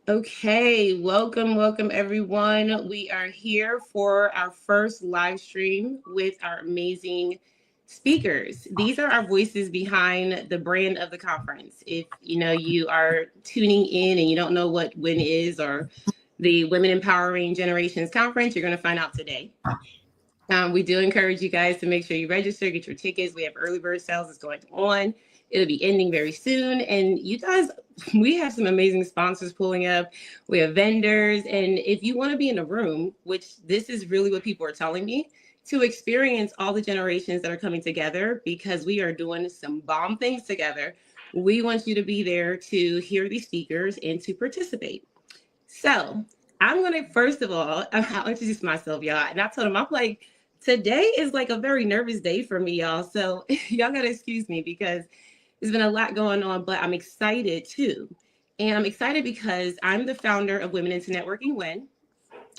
Okay, welcome everyone. We are here for our first live stream with our amazing speakers. These are our voices behind the brand of the conference. If you are tuning in and you don't know what WIN is or the Women Empowering Generations Conference, you're going to find out today. We do encourage you guys to make sure you register, get your tickets. We have early bird sales that's going on. It'll be ending very soon. And you guys, we have some amazing sponsors pulling up. We have vendors. And if you want to be in a room, which this is really what people are telling me, to experience all the generations that are coming together because we are doing some bomb things together. We want you to be there to hear these speakers and to participate. So I'm going to, first of all, I'll introduce myself, y'all. And I told them, I'm like, today is like a very nervous day for me, y'all. So y'all got to excuse me because there's been a lot going on, but I'm excited too. And I'm excited because I'm the founder of Women into Networking W.I.N.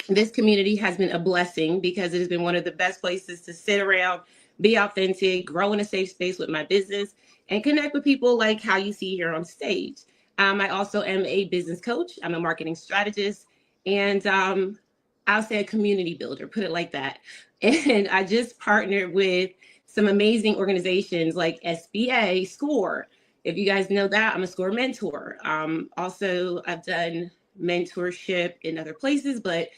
This community has been a blessing because it has been one of the best places to sit around, be authentic, grow in a safe space with my business, and connect with people like how you see here on stage. I also am a business coach. I'm a marketing strategist, and I'll say a community builder, put it like that. And I just partnered with some amazing organizations like SBA, SCORE. If you guys know that, I'm a SCORE mentor. Also, I've done mentorship in other places, but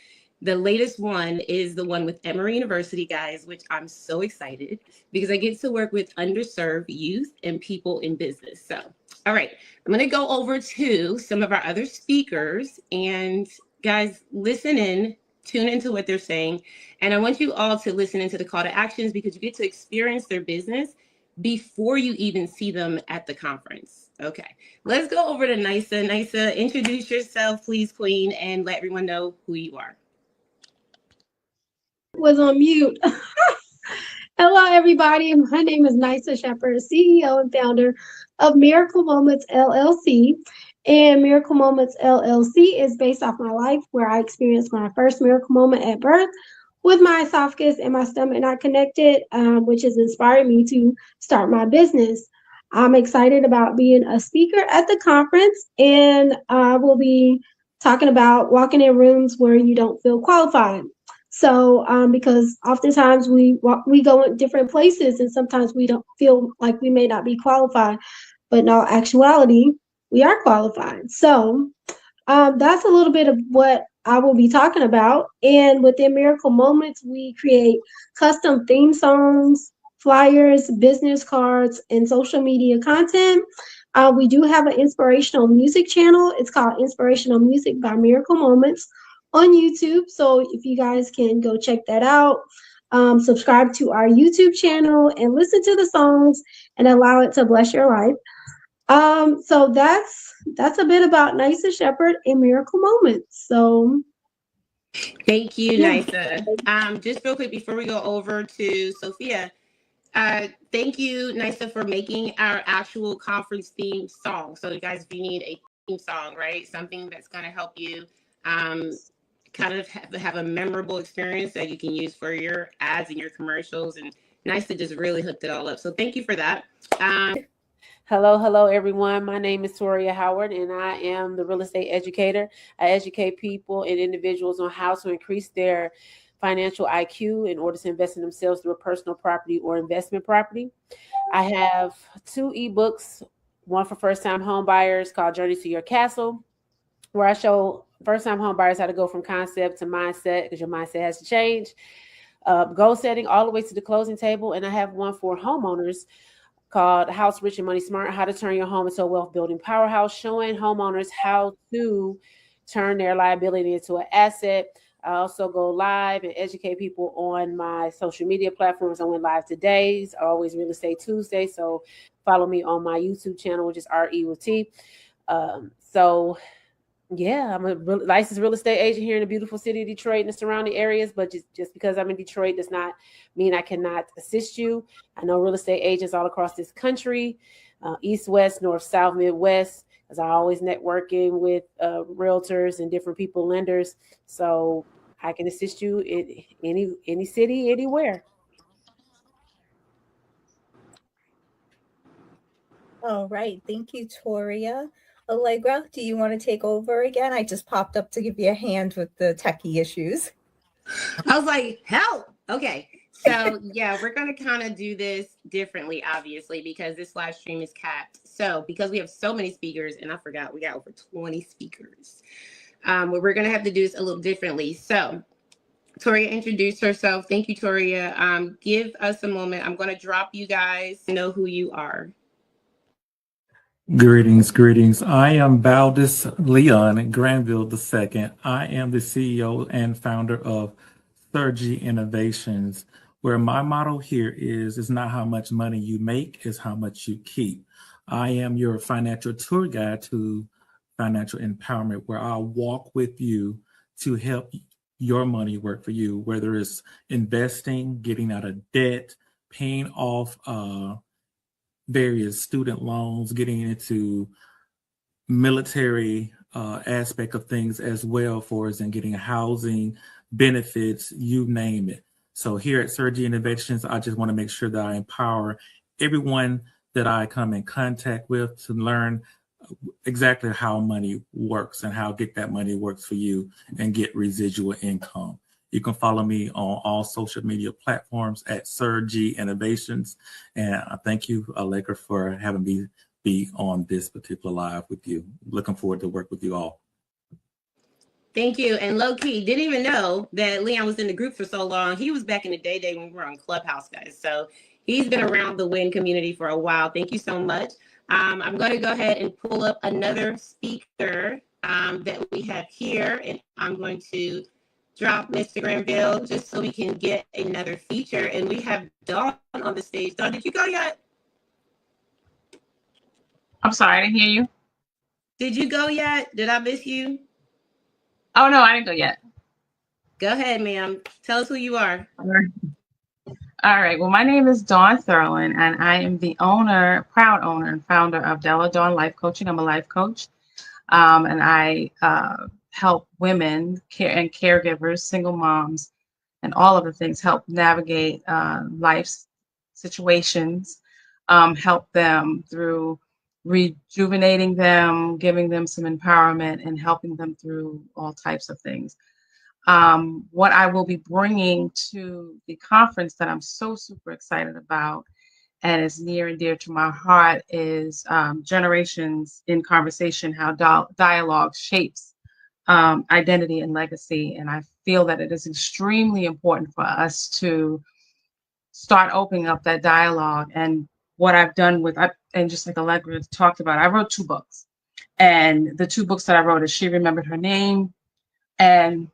the latest one is the one with Emory University, guys, which I'm so excited because I get to work with underserved youth and people in business. So, all right, I'm going to go over to some of our other speakers. And guys, listen in, tune into what they're saying. And I want you all to listen into the call to actions because you get to experience their business before you even see them at the conference. Okay, let's go over to Nisa. Nisa, introduce yourself, please, Queen, and let everyone know who you are. Was on mute. Hello, everybody. My name is Nisa Shepherd, CEO and founder of Miracle Moments LLC. And Miracle Moments LLC is based off my life where I experienced my first miracle moment at birth with my esophagus and my stomach not connected, which has inspired me to start my business. I'm excited about being a speaker at the conference, and I will be talking about walking in rooms where you don't feel qualified. So, because oftentimes we go in different places, and sometimes we don't feel like we may not be qualified, but in all actuality, we are qualified. So, that's a little bit of what I will be talking about. And within Miracle Moments, we create custom theme songs, flyers, business cards, and social media content. We do have an inspirational music channel. It's called Inspirational Music by Miracle Moments on YouTube. So if you guys can go check that out, subscribe to our YouTube channel and listen to the songs and allow it to bless your life. So that's a bit about Nisa Shepherd and Miracle Moments. So Thank you, yeah. Nisa. Just real quick before we go over to Sophia, thank you, Nisa, for making our actual conference theme song. So, you guys, if you need a theme song, right, something that's going to help you um, kind of have a memorable experience that you can use for your ads and your commercials, and Nisa just really hooked it all up. So, thank you for that. Hello, everyone. My name is Toria Howard, and I am the real estate educator. I educate people and individuals on how to increase their financial IQ in order to invest in themselves through a personal property or investment property. I have 2 ebooks, one for first-time home buyers called Journey to Your Castle, where I show first-time home buyers how to go from concept to mindset because your mindset has to change, goal setting all the way to the closing table. And I have one for homeowners called House Rich and Money Smart, how to turn your home into a wealth building powerhouse, showing homeowners how to turn their liability into an asset. I also go live and educate people on my social media platforms. I went live today, always Real Estate Tuesday. So follow me on my YouTube channel, which is RE with T. So yeah, I'm a licensed real estate agent here in the beautiful city of Detroit and the surrounding areas. But just because I'm in Detroit does not mean I cannot assist you. I know real estate agents all across this country, East, West, North, South, Midwest, because I always networking with realtors and different people, lenders. So I can assist you in any city, anywhere. All right. Thank you, Toria. Allegra, do you want to take over again? I just popped up to give you a hand with the techie issues. I was like, help. Okay. So yeah, we're gonna kind of do this differently, obviously, because this live stream is capped. So because we have so many speakers, and I forgot we got over 20 speakers, we're gonna have to do this a little differently. So Toria introduced herself. Thank you, Toria. Give us a moment. I'm gonna drop you guys to know who you are. Greetings, greetings. I am Valdis Leon Granville II. I am the CEO and founder of Surgy Innovations, where my motto here is not how much money you make, it's how much you keep. I am your financial tour guide to financial empowerment, where I'll walk with you to help your money work for you, whether it's investing, getting out of debt, paying off various student loans, getting into military aspect of things as well for us, and getting housing, benefits, you name it. So here at Surgy Innovations, I just want to make sure that I empower everyone that I come in contact with to learn exactly how money works and how get that money works for you and get residual income. You can follow me on all social media platforms at Surgy Innovations. And I thank you, Allegra, for having me be on this particular live with you. Looking forward to work with you all. Thank you. And low key, didn't even know that Leon was in the group for so long. He was back in the day when we were on Clubhouse, guys. So he's been around the W.I.N community for a while. Thank you so much. I'm going to go ahead and pull up another speaker that we have here, and I'm going to drop Mr. Granville just so we can get another feature. And we have Dawn on the stage. Dawn, did you go yet? I'm sorry, I didn't hear you. Did you go yet? Did I miss you? Oh, no, I didn't go yet. Go ahead, ma'am. Tell us who you are. All right. Well, my name is Dawn Thurland, and I am the proud owner and founder of Della Dawn Life Coaching. I'm a life coach, and I help women and caregivers, single moms, and all of the things, help navigate life's situations, help them through rejuvenating them, giving them some empowerment, and helping them through all types of things. What I will be bringing to the conference that I'm so super excited about and is near and dear to my heart is Generations in Conversation, how dialogue shapes identity and legacy. And I feel that it is extremely important for us to start opening up that dialogue. And what I've done and just like Allegra talked about, I wrote 2 books. And the 2 books that I wrote is She Remembered Her Name and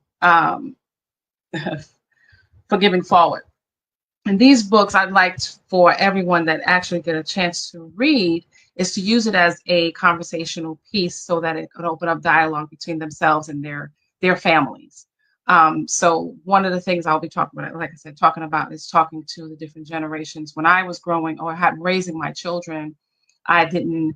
Forgiving Forward. And these books, I'd like for everyone that actually get a chance to read is to use it as a conversational piece so that it could open up dialogue between themselves and their families. So one of the things I'll be talking about, like I said, talking about is talking to the different generations. When I was growing or raising my children, I didn't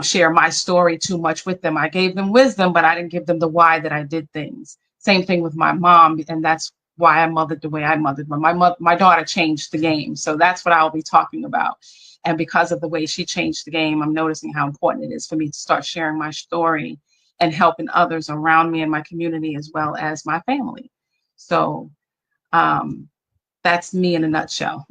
share my story too much with them. I gave them wisdom, but I didn't give them the why that I did things. Same thing with my mom, and that's why I mothered the way I mothered. My daughter changed the game, so that's what I'll be talking about. And because of the way she changed the game, I'm noticing how important it is for me to start sharing my story and helping others around me in my community as well as my family. So that's me in a nutshell.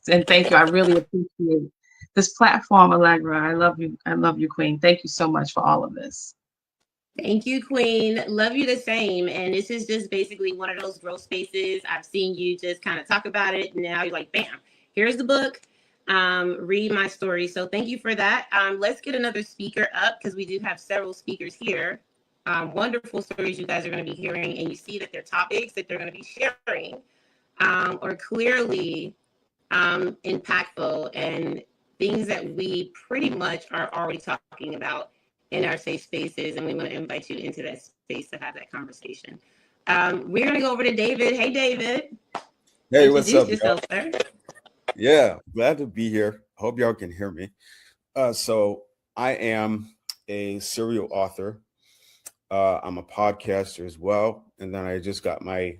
And thank you. I really appreciate this platform, Allegra. I love you. I love you, Queen. Thank you so much for all of this. Thank you, Queen. Love you the same. And this is just basically one of those growth spaces. I've seen you just kind of talk about it. Now you're like, bam, here's the book. Read my story. So thank you for that. Let's get another speaker up because we do have several speakers here. Wonderful stories you guys are going to be hearing. And you see that their topics that they're going to be sharing are clearly impactful and things that we pretty much are already talking about in our safe spaces, and we want to invite you into that space to have that conversation. We're going to go over to David. Hey, David. Hey, what's up, yourself, sir? Yeah, glad to be here. Hope y'all can hear me. So I am a serial author. I'm a podcaster as well. And then I just got my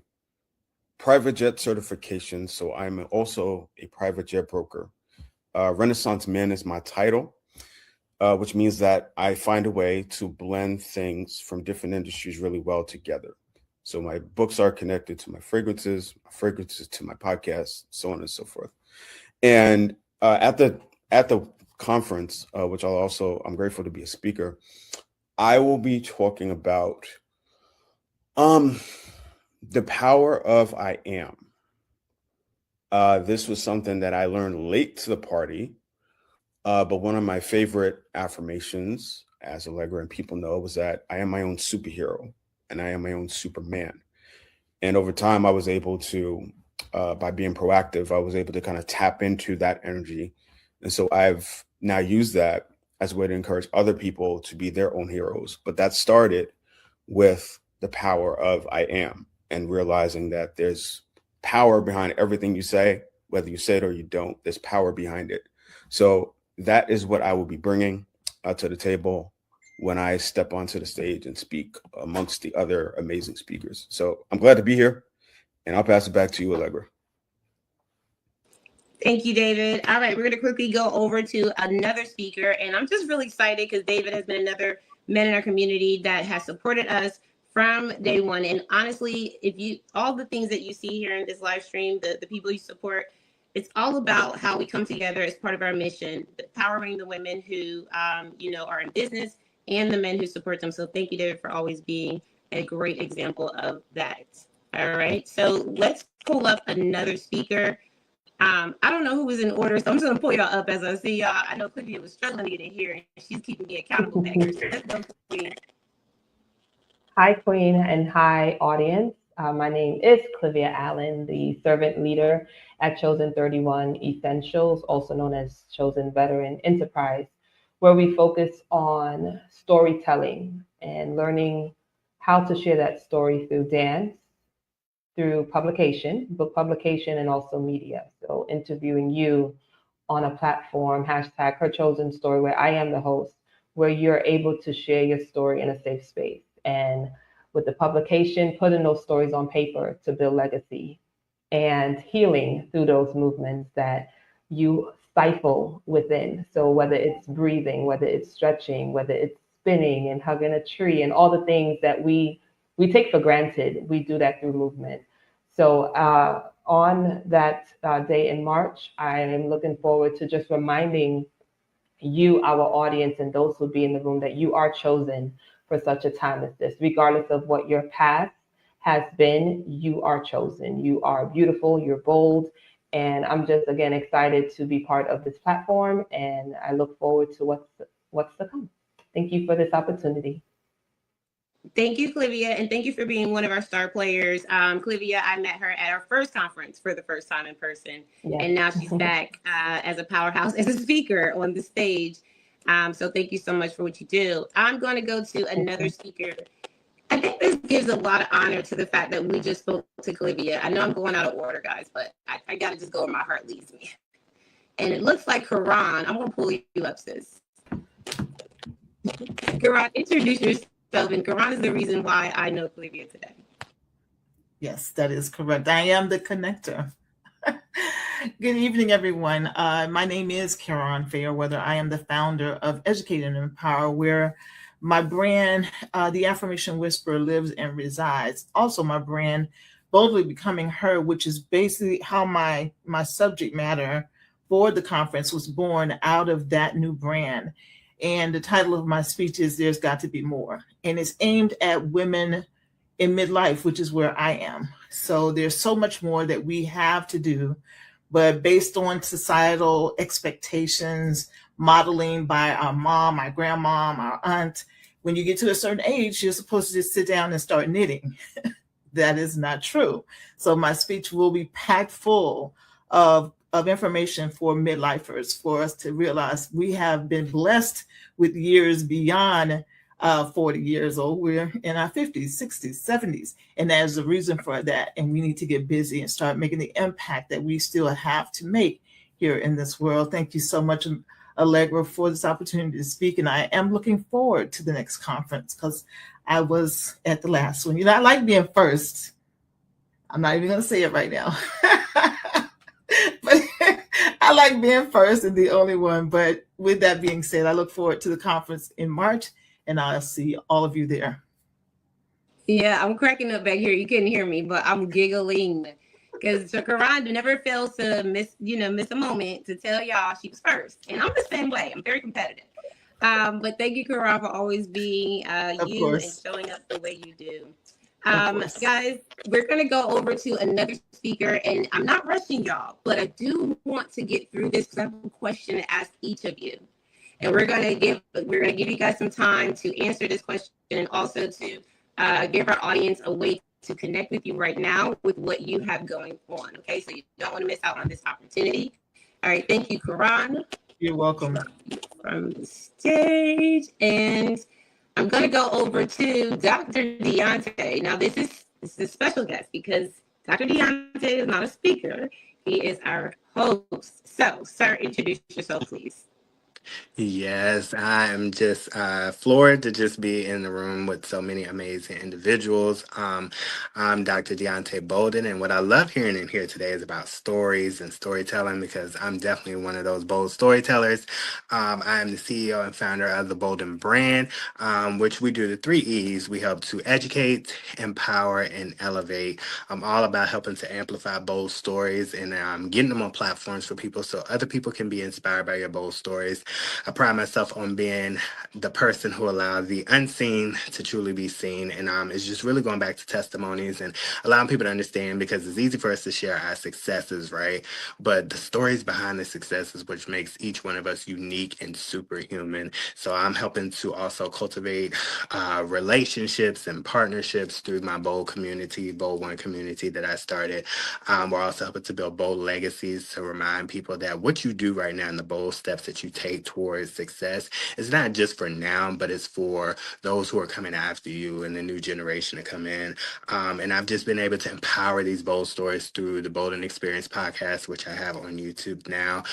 private jet certification. So I'm also a private jet broker. Renaissance Man is my title. which means that I find a way to blend things from different industries really well together. So my books are connected to my fragrances to my podcasts, so on and so forth. And at the conference, which I'm grateful to be a speaker, I will be talking about the power of I am. This was something that I learned late to the party, but one of my favorite affirmations as Allegra and people know was that I am my own superhero and I am my own Superman. And over time, I was able to, by being proactive, I was able to kind of tap into that energy. And so I've now used that as a way to encourage other people to be their own heroes. But that started with the power of I am and realizing that there's power behind everything you say, whether you say it or you don't, there's power behind it. So that is what I will be bringing to the table when I step onto the stage and speak amongst the other amazing speakers. So I'm glad to be here, and I'll pass it back to you, Allegra. Thank you, David. All right, we're going to quickly go over to another speaker, and I'm just really excited because David has been another man in our community that has supported us from day one. And honestly, all the things that you see here in this live stream, the people you support, it's all about how we come together as part of our mission, empowering the women who, are in business and the men who support them. So thank you, David, for always being a great example of that. All right, so let's pull up another speaker. I don't know who was in order, so I'm just gonna pull y'all up as I see y'all. I know Clivia was struggling to get in here, and she's keeping me accountable back here. So let's go, Queen. Hi, Queen, and hi, audience. My name is Clivia Allen, the servant leader at Chosen 31 Essentials, also known as Chosen Veteran Enterprise, where we focus on storytelling and learning how to share that story through dance, through publication, book publication, and also media. So interviewing you on a platform, hashtag Her Chosen Story, where I am the host, where you're able to share your story in a safe space. And with the publication, putting those stories on paper to build legacy and healing through those movements that you stifle within. So whether it's breathing, whether it's stretching, whether it's spinning and hugging a tree and all the things that we take for granted, we do that through movement. So on that day in March, I am looking forward to just reminding you, our audience, and those who be in the room that you are chosen for such a time as this. Regardless of what your path has been, you are chosen. You are beautiful, you're bold, and I'm just, again, excited to be part of this platform, and I look forward to what's to come. Thank you for this opportunity. Thank you, Clivia, and thank you for being one of our star players. Clivia, I met her at our first conference for the first time in person, yes. And now she's back as a powerhouse, as a speaker on the stage. So thank you so much for what you do. I'm going to go to another speaker. I think this gives a lot of honor to the fact that we just spoke to Clivia. I know I'm going out of order, guys, but I got to just go where my heart leads me. And it looks like Karan. I'm going to pull you up, sis. Karan, introduce yourself. And Karan is the reason why I know Clivia today. Yes, that is correct. I am the connector. Good evening, everyone. My name is Karan Fairweather. I am the founder of Educate and Empower, where my brand, The Affirmation Whisperer, lives and resides. Also, my brand, Boldly Becoming Her, which is basically how my subject matter for the conference was born out of that new brand. And the title of my speech is There's Got to Be More. And it's aimed at women in midlife, which is where I am. So there's so much more that we have to do, but based on societal expectations, modeling by our mom, our grandma, our aunt, when you get to a certain age, you're supposed to just sit down and start knitting. That is not true. So my speech will be packed full of information for midlifers, for us to realize we have been blessed with years beyond 40 years old. We're in our 50s, 60s, 70s, and there's a reason for that. And we need to get busy and start making the impact that we still have to make here in this world. Thank you so much, Allegra, for this opportunity to speak. And I am looking forward to the next conference because I was at the last one. I like being first. I'm not even going to say it right now. But I like being first and the only one. But with that being said, I look forward to the conference in March, and I'll see all of you there. Yeah, I'm cracking up back here. You couldn't hear me, but I'm giggling because Karan never fails to miss a moment to tell y'all she was first, and I'm the same way. I'm very competitive. But thank you, Karan, for always being you and showing up the way you do. Guys, we're going to go over to another speaker, and I'm not rushing y'all, but I do want to get through this because I have a question to ask each of you. And we're going to give you guys some time to answer this question and also to give our audience a way to connect with you right now with what you have going on. Okay, so you don't want to miss out on this opportunity. All right, thank you, Karan. You're welcome. From the stage, and I'm going to go over to Dr. Deontay. Now, this is a special guest because Dr. Deontay is not a speaker; he is our host. So, sir, introduce yourself, please. Yes, I am just floored to just be in the room with so many amazing individuals. I'm Dr. Deontay Bolden, and what I love hearing in here today is about stories and storytelling because I'm definitely one of those bold storytellers. I am the CEO and founder of the Bolden brand, which we do the 3 E's. We help to educate, empower, and elevate. I'm all about helping to amplify bold stories and getting them on platforms for people so other people can be inspired by your bold stories. I pride myself on being the person who allows the unseen to truly be seen. And it's just really going back to testimonies and allowing people to understand because it's easy for us to share our successes, right? But the stories behind the successes, which makes each one of us unique and superhuman. So I'm helping to also cultivate relationships and partnerships through my Bold community, Bold One community that I started. We're also helping to build bold legacies to remind people that what you do right now and the bold steps that you take towards success is not just for now, but it's for those who are coming after you and the new generation to come in. And I've just been able to empower these bold stories through the Bolden Experience podcast, which I have on YouTube now.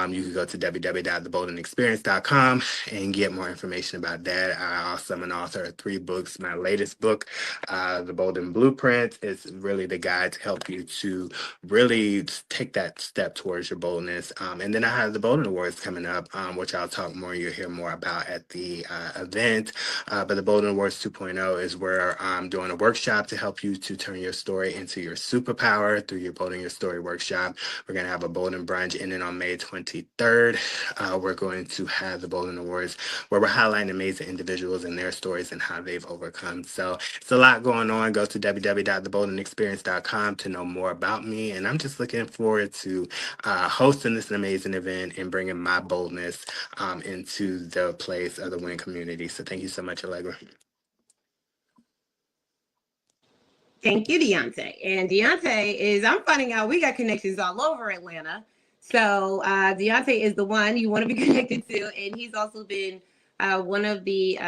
You can go to www.theboldenexperience.com and get more information about that. I also am an author of 3 books. My latest book, The Bolden Blueprint, is really the guide to help you to really take that step towards your boldness. And then I have the Bolden Awards coming up, which I'll talk more, you'll hear more about at the event. But the Bolden Awards 2.0 is where I'm doing a workshop to help you to turn your story into your superpower through your Bolden Your Story workshop. We're going to have a Bolden brunch ending on May 23rd. We're going to have the Bolden Awards where we're highlighting amazing individuals and their stories and how they've overcome. So it's a lot going on. Go to www.theboldenexperience.com to know more about me. And I'm just looking forward to hosting this amazing event and bringing my boldness into the place of the W.I.N community. So thank you so much, Allegra. Thank you, Deontay. And Deontay is, I'm finding out we got connections all over Atlanta. So Deontay is the one you want to be connected to. And he's also been one of the,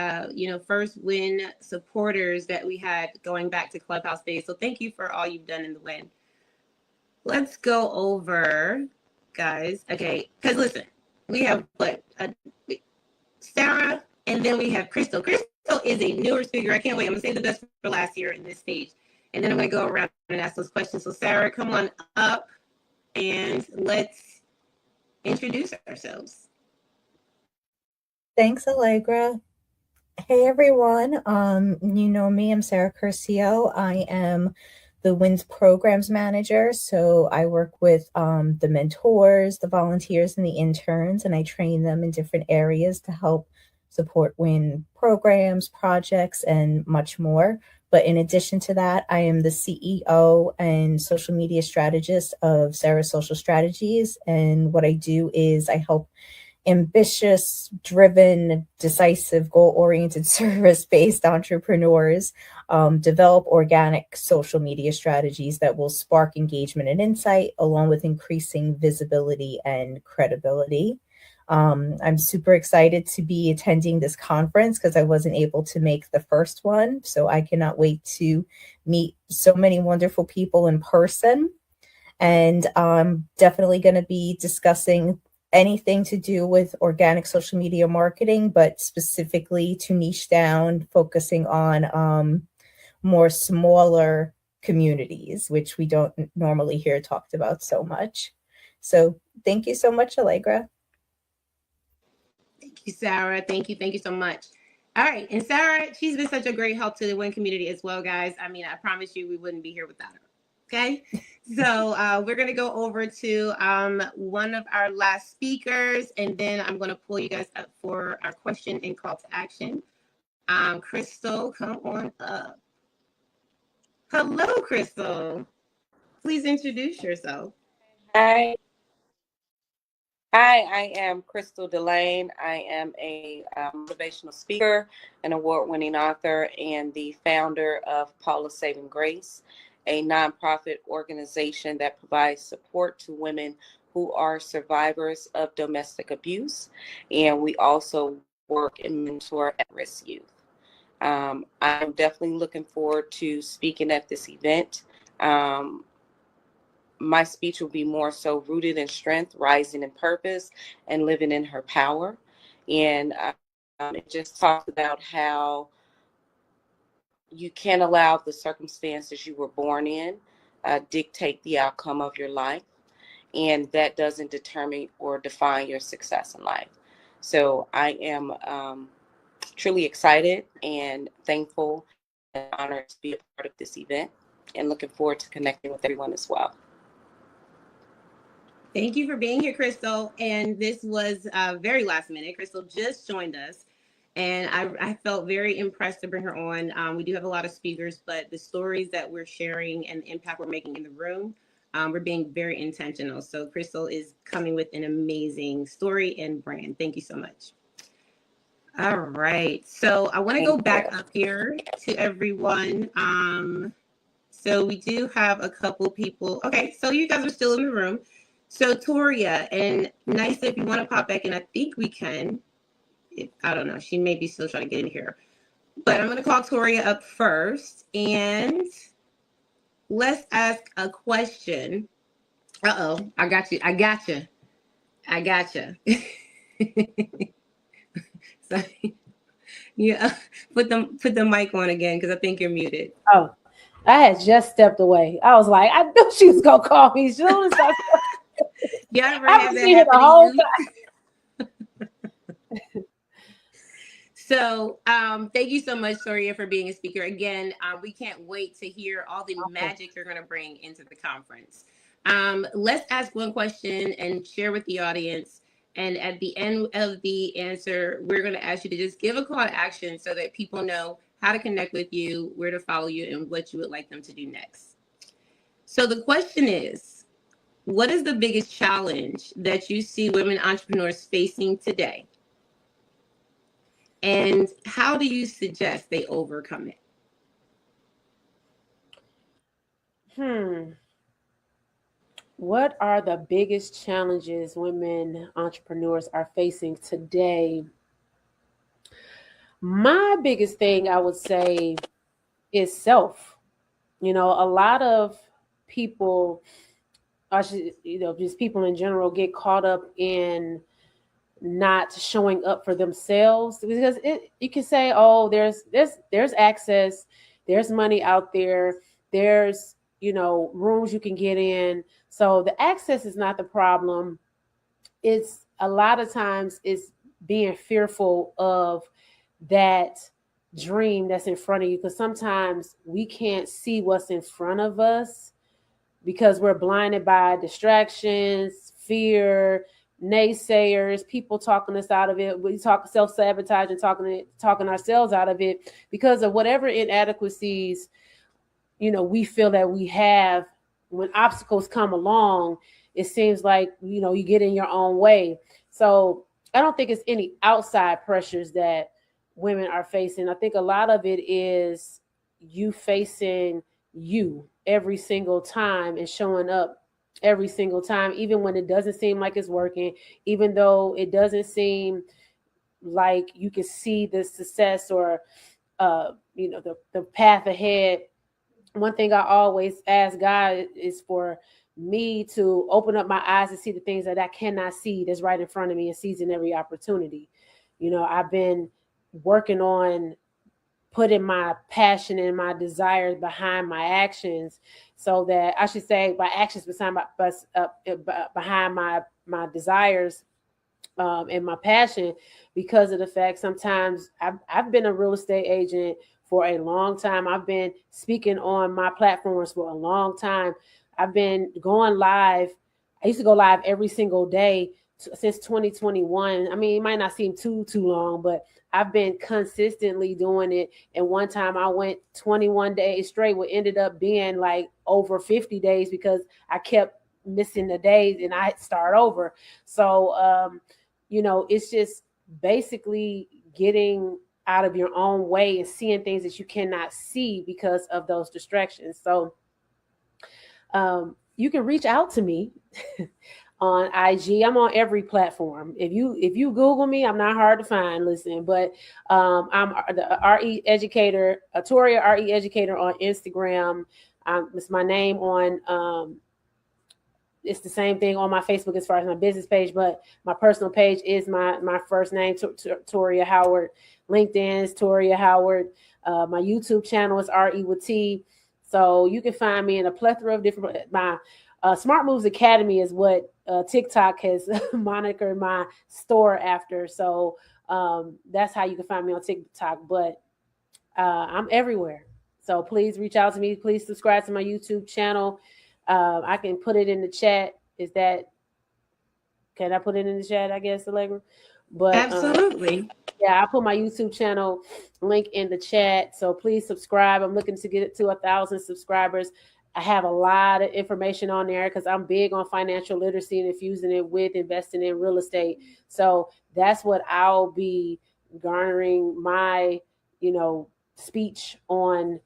first W.I.N supporters that we had going back to Clubhouse days. So thank you for all you've done in the W.I.N. Let's go over, guys. Okay, because listen, we have Sarah, and then we have Crystal. Crystal is a newer speaker. I can't wait. I'm going to say the best for last year in this stage. And then I'm going to go around and ask those questions. So Sarah, come on up and let's introduce ourselves. Thanks, Allegra. Hey, everyone. You know me, I'm Sarah Curcio. I am the W.I.N programs manager. So I work with the mentors, the volunteers, and the interns, and I train them in different areas to help support W.I.N programs, projects, and much more. But in addition to that, I am the CEO and social media strategist of Sarah Social Strategies. And what I do is I help ambitious, driven, decisive, goal-oriented, service-based entrepreneurs develop organic social media strategies that will spark engagement and insight, along with increasing visibility and credibility. I'm super excited to be attending this conference because I wasn't able to make the first one. So I cannot wait to meet so many wonderful people in person. And I'm definitely going to be discussing anything to do with organic social media marketing, but specifically to niche down, focusing on more smaller communities, which we don't normally hear talked about so much. So thank you so much, Allegra. Thank you, Sarah. Thank you. Thank you so much. All right. And Sarah, she's been such a great help to the WIN community as well, guys. I mean, I promise you we wouldn't be here without her. Okay. So we're going to go over to one of our last speakers, and then I'm going to pull you guys up for our question and call to action. Crystal, come on up. Hello, Crystal. Please introduce yourself. Hi. Hi, I am Crystal Delane. I am a motivational speaker, an award-winning author, and the founder of Paula's Saving Grace, a nonprofit organization that provides support to women who are survivors of domestic abuse. And we also work and mentor at-risk youth. I'm definitely looking forward to speaking at this event. My speech will be more so rooted in strength, rising in purpose, and living in her power. And it just talks about how you can't allow the circumstances you were born in dictate the outcome of your life. And that doesn't determine or define your success in life. So I am truly excited and thankful and honored to be a part of this event, and looking forward to connecting with everyone as well. Thank you for being here, Crystal. And this was very last minute. Crystal just joined us, and I felt very impressed to bring her on. We do have a lot of speakers, but the stories that we're sharing and the impact we're making in the room, we're being very intentional. So Crystal is coming with an amazing story and brand. Thank you so much. All right. So I want to go back up here to everyone. So we do have a couple people. Okay, so you guys are still in the room. So Toria and Nice, if you want to pop back in, I think we can. I don't know. She may be still trying to get in here. But I'm going to call Toria up first. And let's ask a question. Uh-oh. I got you. I got you. I got you. Sorry. Yeah. Put the mic on again because I think you're muted. Oh, I had just stepped away. I was like, I knew she was going to call me as soon as I You ever I have was that here the happen whole to you? time. So thank you so much, Toria, for being a speaker. Again, we can't wait to hear all the magic you're going to bring into the conference. Let's ask one question and share with the audience. And at the end of the answer, we're going to ask you to just give a call to action so that people know how to connect with you, where to follow you, and what you would like them to do next. So the question is, what is the biggest challenge that you see women entrepreneurs facing today? And how do you suggest they overcome it? What are the biggest challenges women entrepreneurs are facing today? My biggest thing I would say is self. You know, a lot of people, just people in general get caught up in not showing up for themselves, because you can say, oh, there's access, there's money out there, there's rooms you can get in, so the access is not the problem. It's a lot of times it's being fearful of that dream that's in front of you, because sometimes we can't see what's in front of us because we're blinded by distractions, fear, naysayers, people talking us out of it. We talk self-sabotage and talking ourselves out of it because of whatever inadequacies, we feel that we have. When obstacles come along, it seems like, you get in your own way. So I don't think it's any outside pressures that women are facing. I think a lot of it is you facing you every single time and showing up every single time, even when it doesn't seem like it's working, even though it doesn't seem like you can see the success or the path ahead. One thing I always ask God is for me to open up my eyes and see the things that I cannot see that's right in front of me and seizing every opportunity. I've been working on putting my passion and my desires behind my actions, so that I should say my actions behind my desires and my passion, because of the fact sometimes I've been a real estate agent for a long time. I've been speaking on my platforms for a long time. I've been going live. I used to go live every single day since 2021. I mean, it might not seem too long, but I've been consistently doing it. And one time I went 21 days straight, what ended up being like over 50 days, because I kept missing the days and I start over. So, it's just basically getting out of your own way and seeing things that you cannot see because of those distractions. So you can reach out to me on IG. I'm on every platform. If you Google me, I'm not hard to find. Listen, but I'm the RE Educator, Toria RE Educator on Instagram. It's my name on. It's the same thing on my Facebook as far as my business page, but my personal page is my first name, Toria Howard. LinkedIn is Toria Howard. My YouTube channel is RE with T. So you can find me in a plethora of different. My Smart Moves Academy is what TikTok has monikered my store after. So that's how you can find me on TikTok. But I'm everywhere. So please reach out to me. Please subscribe to my YouTube channel. I can put it in the chat. Can I put it in the chat, I guess, Allegra? But absolutely. Yeah, I put my YouTube channel link in the chat. So please subscribe. I'm looking to get it to 1,000 subscribers. I have a lot of information on there because I'm big on financial literacy and infusing it with investing in real estate. So that's what I'll be garnering my, speech on.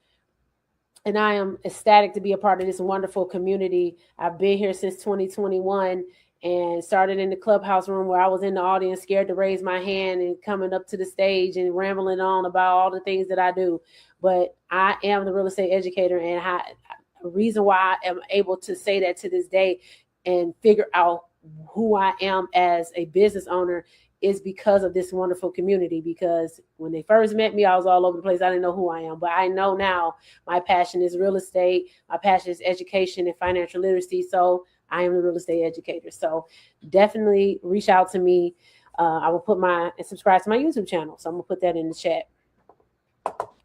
And I am ecstatic to be a part of this wonderful community. I've been here since 2021 and started in the clubhouse room where I was in the audience, scared to raise my hand and coming up to the stage and rambling on about all the things that I do. But I am the real estate educator, and the reason why I am able to say that to this day and figure out who I am as a business owner is because of this wonderful community. Because when they first met me, I was all over the place. I didn't know who I am, but I know now my passion is real estate. My passion is education and financial literacy. So I am the real estate educator. So definitely reach out to me. I will and subscribe to my YouTube channel. So I'm gonna put that in the chat.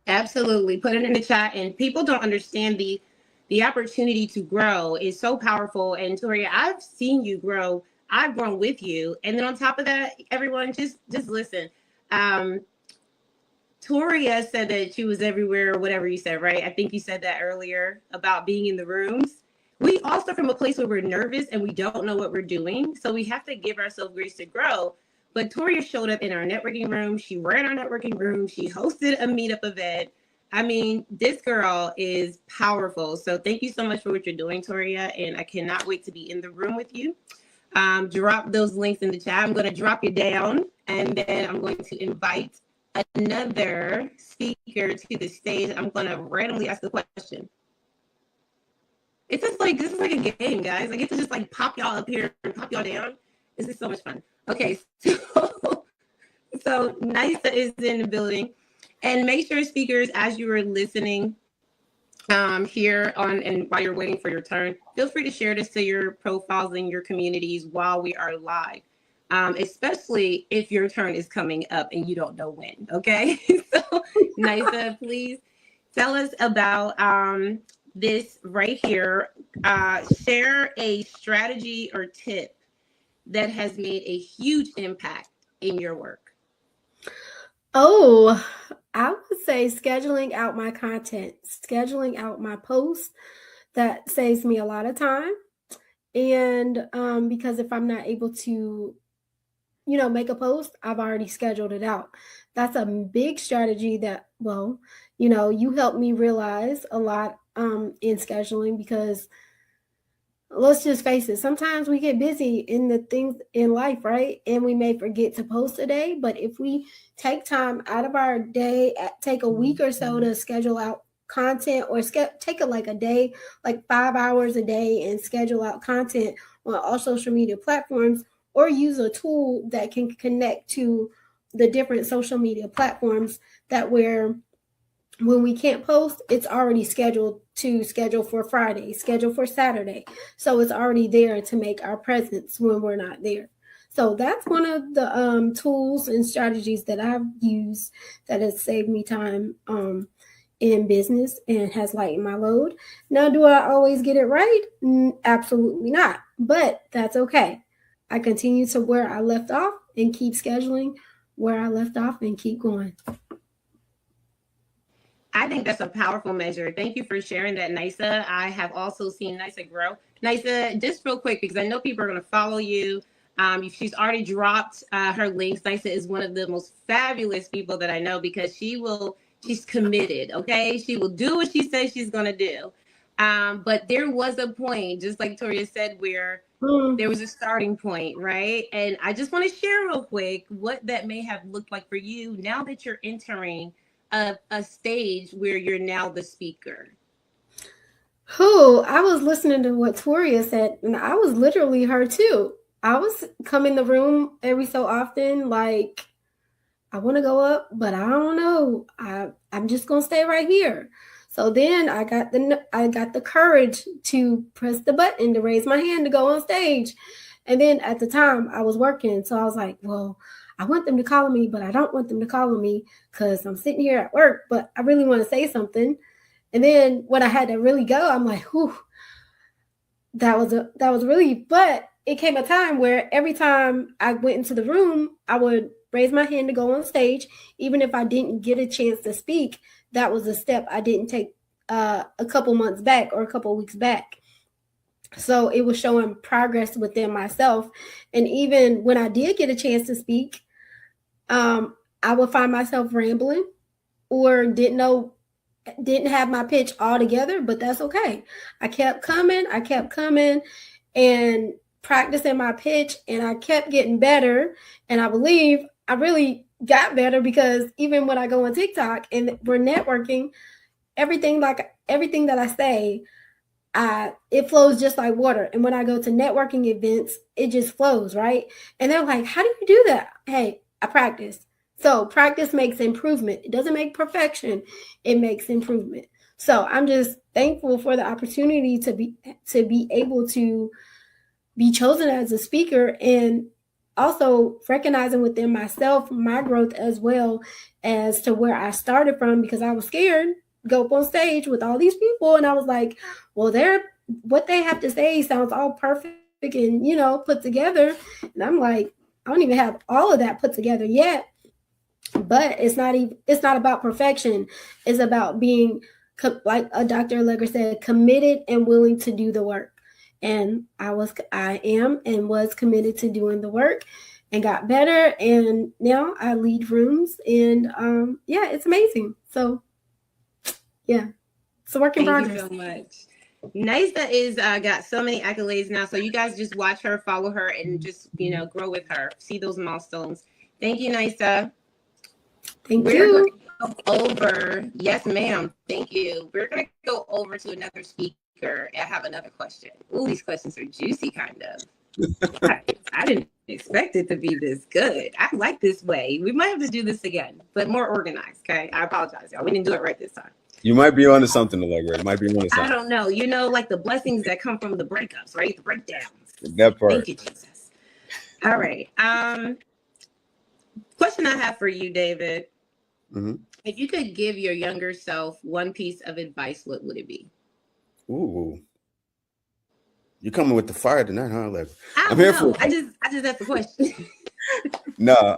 Absolutely. Put it in the chat. And people don't understand the opportunity to grow is so powerful. And Toria, I've seen you grow. I've grown with you. And then on top of that, everyone just listen. Toria said that she was everywhere, or whatever you said, right? I think you said that earlier about being in the rooms. We all start from a place where we're nervous and we don't know what we're doing. So we have to give ourselves grace to grow. But Toria showed up in our networking room. She ran our networking room. She hosted a meetup event. I mean, this girl is powerful. So thank you so much for what you're doing, Toria. And I cannot wait to be in the room with you. Drop those links in the chat. I'm going to drop you down, and then I'm going to invite another speaker to the stage. I'm going to randomly ask a question. It's just like, this is like a game, guys. I get to just like pop y'all up here and pop y'all down. This is so much fun. Okay, so Nisa is in the building. And make sure, speakers, as you are listening here on and while you're waiting for your turn, feel free to share this to your profiles and your communities while we are live, especially if your turn is coming up and you don't know when. Okay, so Nisa, please tell us about this right here. Share a strategy or tip that has made a huge impact in your work. Oh, I would say scheduling out my content, scheduling out my posts. That saves me a lot of time. And because if I'm not able to, make a post, I've already scheduled it out. That's a big strategy that, you helped me realize a lot in scheduling, because let's just face it, sometimes we get busy in the things in life, right? And we may forget to post a day. But if we take time out of our day, take a week or so to schedule out content, or take a day, like 5 hours a day, and schedule out content on all social media platforms, or use a tool that can connect to the different social media platforms that we're when we can't post, it's already scheduled for Friday, scheduled for Saturday. So it's already there to make our presence when we're not there. So that's one of the tools and strategies that I've used that has saved me time in business and has lightened my load. Now, do I always get it right? Absolutely not. But that's okay. I continue to where I left off and keep scheduling where I left off and keep going. I think that's a powerful measure. Thank you for sharing that, Nisa. I have also seen Nisa grow. Nisa, just real quick, because I know people are going to follow you. She's already dropped her links. Nisa is one of the most fabulous people that I know because she's committed, okay? She will do what she says she's going to do. But there was a point, just like Toria said, where there was a starting point, right? And I just want to share real quick what that may have looked like for you now that you're entering a stage where you're now the speaker. I was listening to what Toria said, and I was literally her too. I was come in the room every so often, like I want to go up, but I don't know. I'm just gonna stay right here. So then I got the courage to press the button to raise my hand to go on stage. And then at the time I was working, so I was like, well, I want them to call me, but I don't want them to call me because I'm sitting here at work, but I really want to say something. And then when I had to really go, I'm like, whew, that was really, but it came a time where every time I went into the room, I would raise my hand to go on stage. Even if I didn't get a chance to speak, that was a step I didn't take a couple months back or a couple weeks back. So it was showing progress within myself. And even when I did get a chance to speak, I would find myself rambling or didn't have my pitch all together, but that's okay. I kept coming and practicing my pitch, and I kept getting better. And I believe I really got better because even when I go on TikTok and we're networking, everything that I say, it flows just like water. And when I go to networking events, it just flows, right? And they're like, how do you do that? Hey, I practice. So practice makes improvement. It doesn't make perfection. It makes improvement. So I'm just thankful for the opportunity to be able to be chosen as a speaker, and also recognizing within myself my growth as well as to where I started from, because I was scared to go up on stage with all these people, and I was like, well, what they have to say sounds all perfect and put together, and I'm like, I don't even have all of that put together yet. But it's not about perfection. It's about being, like Dr. Allegra said, committed and willing to do the work. And I am and was committed to doing the work and got better. And now I lead rooms, and yeah, it's amazing. So yeah, it's a work in progress. Thank you so much. Nisa is got so many accolades now. So you guys just watch her, follow her, and just grow with her. See those milestones. Thank you, Nisa. Thank you. Going to go over. Yes, ma'am. Thank you. We're going to go over to another speaker. I have another question. Ooh, these questions are juicy, kind of. I didn't expect it to be this good. I like this way. We might have to do this again, but more organized. Okay, I apologize, y'all. We didn't do it right this time. You might be onto something, Allegra. It might be onto something. I don't know. Like the blessings that come from the breakups, right? The breakdowns. That part. Thank you, Jesus. All right. Question I have for you, David. Mm-hmm. If you could give your younger self one piece of advice, what would it be? Ooh. You're coming with the fire tonight, huh, Allegra? I'm here for I just have the question. No.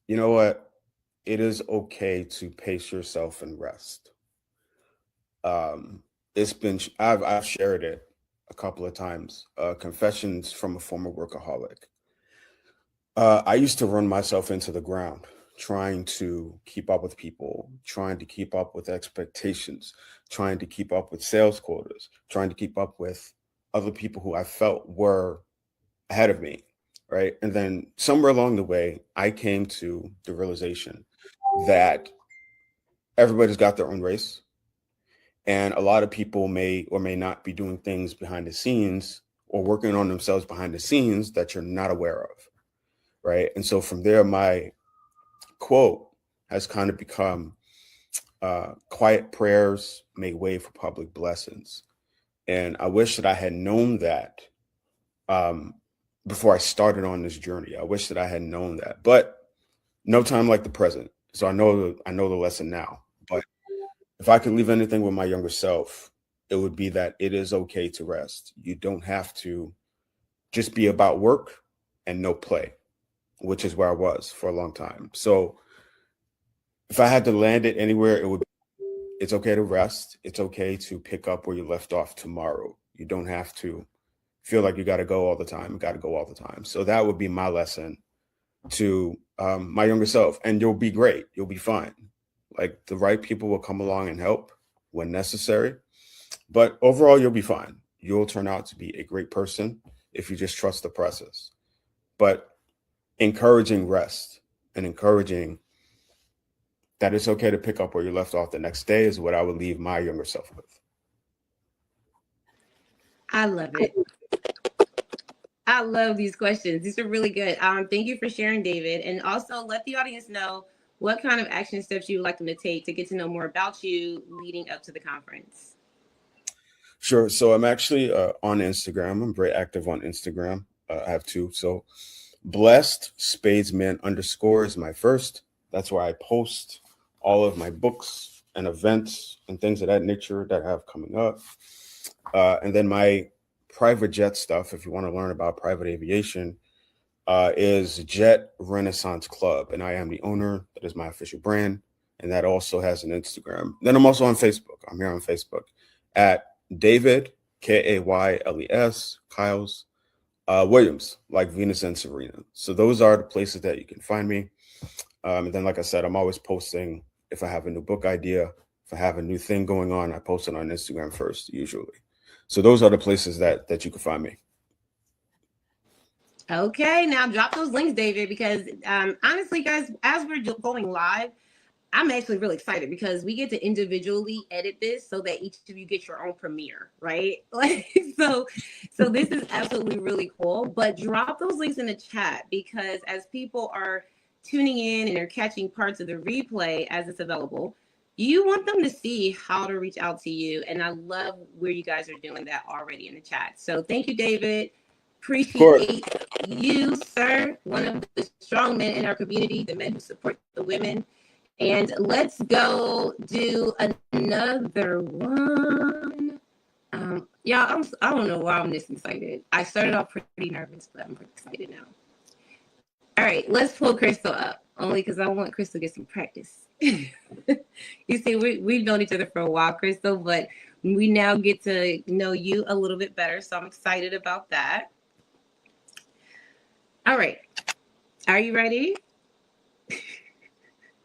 You know what? It is okay to pace yourself and rest. I've shared it a couple of times. Confessions from a former workaholic. I used to run myself into the ground trying to keep up with people, trying to keep up with expectations, trying to keep up with sales quotas, trying to keep up with other people who I felt were ahead of me, right? And then somewhere along the way, I came to the realization that everybody's got their own race. And a lot of people may or may not be doing things behind the scenes or working on themselves behind the scenes that you're not aware of, right? And so from there, my quote has kind of become quiet prayers make way for public blessings. And I wish that I had known that before I started on this journey. I wish that I had known that, but no time like the present. So I know the lesson now. But if I could leave anything with my younger self, it would be that it is okay to rest. You don't have to just be about work and no play, which is where I was for a long time. So if I had to land it anywhere, it would be, it's okay to rest. It's okay to pick up where you left off tomorrow. You don't have to feel like you got to go all the time. You got to go all the time. So that would be my lesson to my younger self. And you'll be great. You'll be fine. Like the right people will come along and help when necessary. But overall, you'll be fine. You'll turn out to be a great person if you just trust the process. But encouraging rest and encouraging that it's okay to pick up where you left off the next day is what I would leave my younger self with. I love it. I love these questions. These are really good. Thank you for sharing, David. And also let the audience know what kind of action steps you would like them to take to get to know more about you leading up to the conference. Sure. So I'm actually on Instagram. I'm very active on Instagram. I have two. So Blessed Spadesman _ is my first. That's where I post all of my books and events and things of that nature that I have coming up. And then my private jet stuff, if you want to learn about private aviation, is Jet Renaissance Club. And I am the owner. That is my official brand. And that also has an Instagram. Then I'm also on Facebook. I'm here on Facebook at David, Kayles, Kyles, Williams, like Venus and Serena. So those are the places that you can find me. And then, like I said, I'm always posting if I have a new book idea, if I have a new thing going on, I post it on Instagram first, usually. So those are the places that you can find me. Okay, now drop those links, David, because honestly, guys, as we're going live, I'm actually really excited because we get to individually edit this so that each of you get your own premiere, right? Like, so this is absolutely really cool. But drop those links in the chat because as people are tuning in and they're catching parts of the replay as it's available, you want them to see how to reach out to you. And I love where you guys are doing that already in the chat. So thank you, David. Appreciate you, sir. One of the strong men in our community, the men who support the women. And let's go do another one. Yeah, I don't know why I'm this excited. I started off pretty nervous, but I'm pretty excited now. All right, let's pull Crystal up, only because I want Crystal to get some practice. You see, we've known each other for a while, Crystal, but we now get to know you a little bit better, so I'm excited about that. All right, are you ready?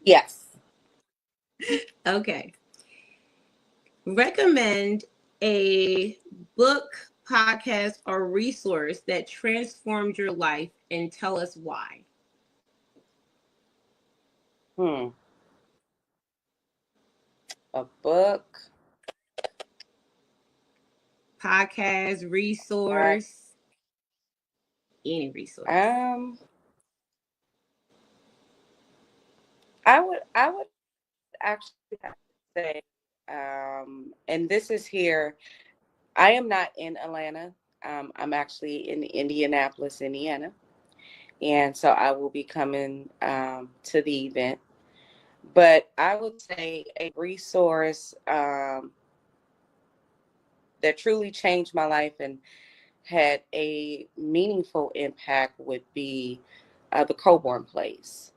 Yes. Okay. Recommend a book, podcast, or resource that transformed your life and tell us why. A book, Podcast, resource, any resource. I would actually have to say, and this is here. I am not in Atlanta. I'm actually in Indianapolis, Indiana, and so I will be coming to the event. But I would say a resource that truly changed my life and had a meaningful impact would be the Coburn Place.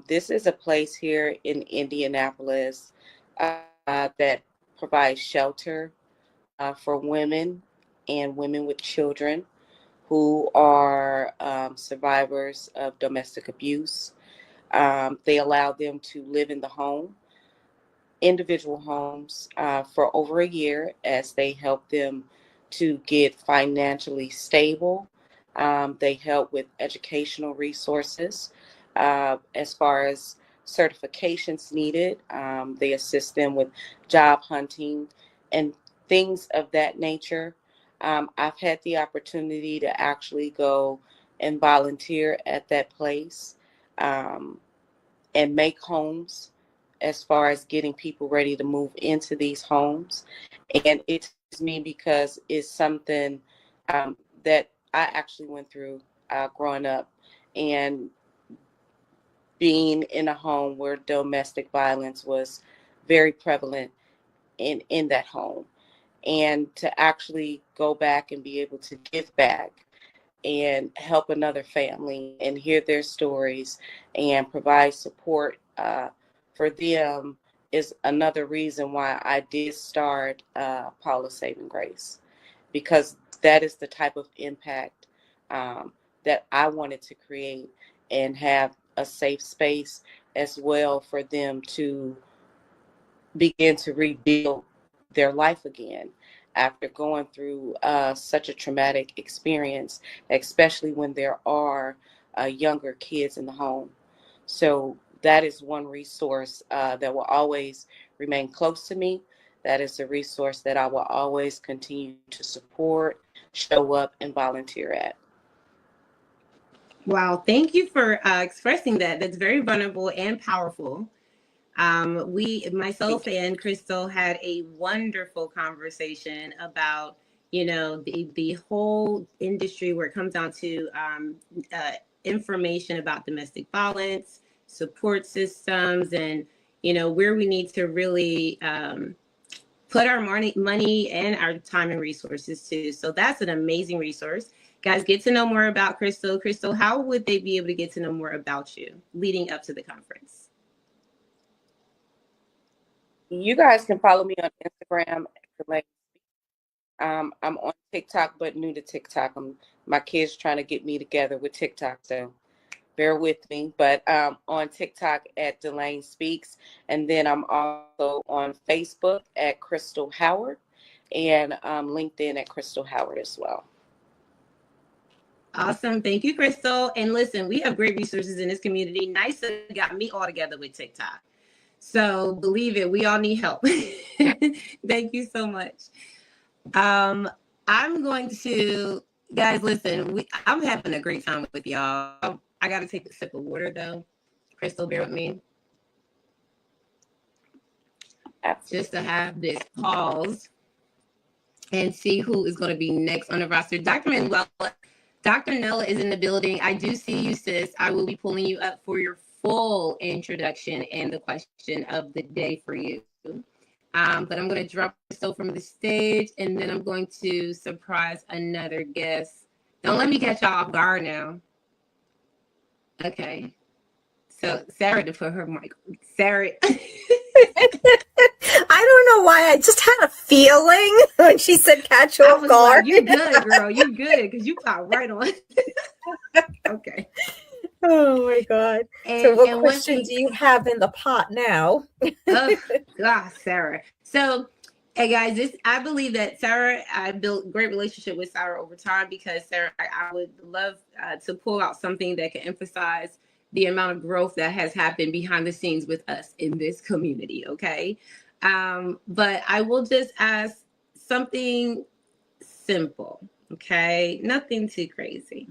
This is a place here in Indianapolis that provides shelter for women and women with children who are survivors of domestic abuse. They allow them to live in the home, individual homes, for over a year as they help them to get financially stable. They help with educational resources as far as certifications needed. They assist them with job hunting and things of that nature. I've had the opportunity to actually go and volunteer at that place. and make homes, as far as getting people ready to move into these homes. And it touches me because it's something that I actually went through growing up, and being in a home where domestic violence was very prevalent in that home. And to actually go back and be able to give back and help another family and hear their stories and provide support for them is another reason why I did start Paula Saving Grace, because that is the type of impact that I wanted to create, and have a safe space as well for them to begin to rebuild their life again after going through such a traumatic experience, especially when there are younger kids in the home. So that is one resource that will always remain close to me. That is a resource that I will always continue to support, show up, and volunteer at. Wow, thank you for expressing that. That's very vulnerable and powerful. Myself and Crystal had a wonderful conversation about, the whole industry where it comes down to information about domestic violence, support systems, and, where we need to really put our money and our time and resources too. So that's an amazing resource. Guys, get to know more about Crystal. Crystal, how would they be able to get to know more about you leading up to the conference? You guys can follow me on Instagram. I'm on TikTok, but new to TikTok. My kids trying to get me together with TikTok, so bear with me. But on TikTok at Delane Speaks, and then I'm also on Facebook at Crystal Howard, and LinkedIn at Crystal Howard as well. Awesome. Thank you, Crystal. And listen, we have great resources in this community. NISA got me all together with TikTok. So believe it, we all need help. Thank you so much. I'm going to, guys, listen, I'm having a great time with y'all. I got to take a sip of water, though. Crystal, bear with me. Just to have this pause and see who is going to be next on the roster. Dr. Manuela, Dr. Nella is in the building. I do see you, sis. I will be pulling you up for your full introduction and the question of the day for you. But I'm going to drop Crystal from the stage, and then I'm going to surprise another guest. Don't let me catch y'all off guard now. Okay. So Sarah to put her mic. Sarah. I don't know why. I just had a feeling when she said catch you off guard. Like, you're good, girl. You're good, because you popped right on. Okay. Oh my God. So what question do you have in the pot now? Gosh, Sarah. So, hey guys, I believe that Sarah, I built a great relationship with Sarah over time, because Sarah, I would love to pull out something that can emphasize the amount of growth that has happened behind the scenes with us in this community. Okay. But I will just ask something simple. Okay. Nothing too crazy.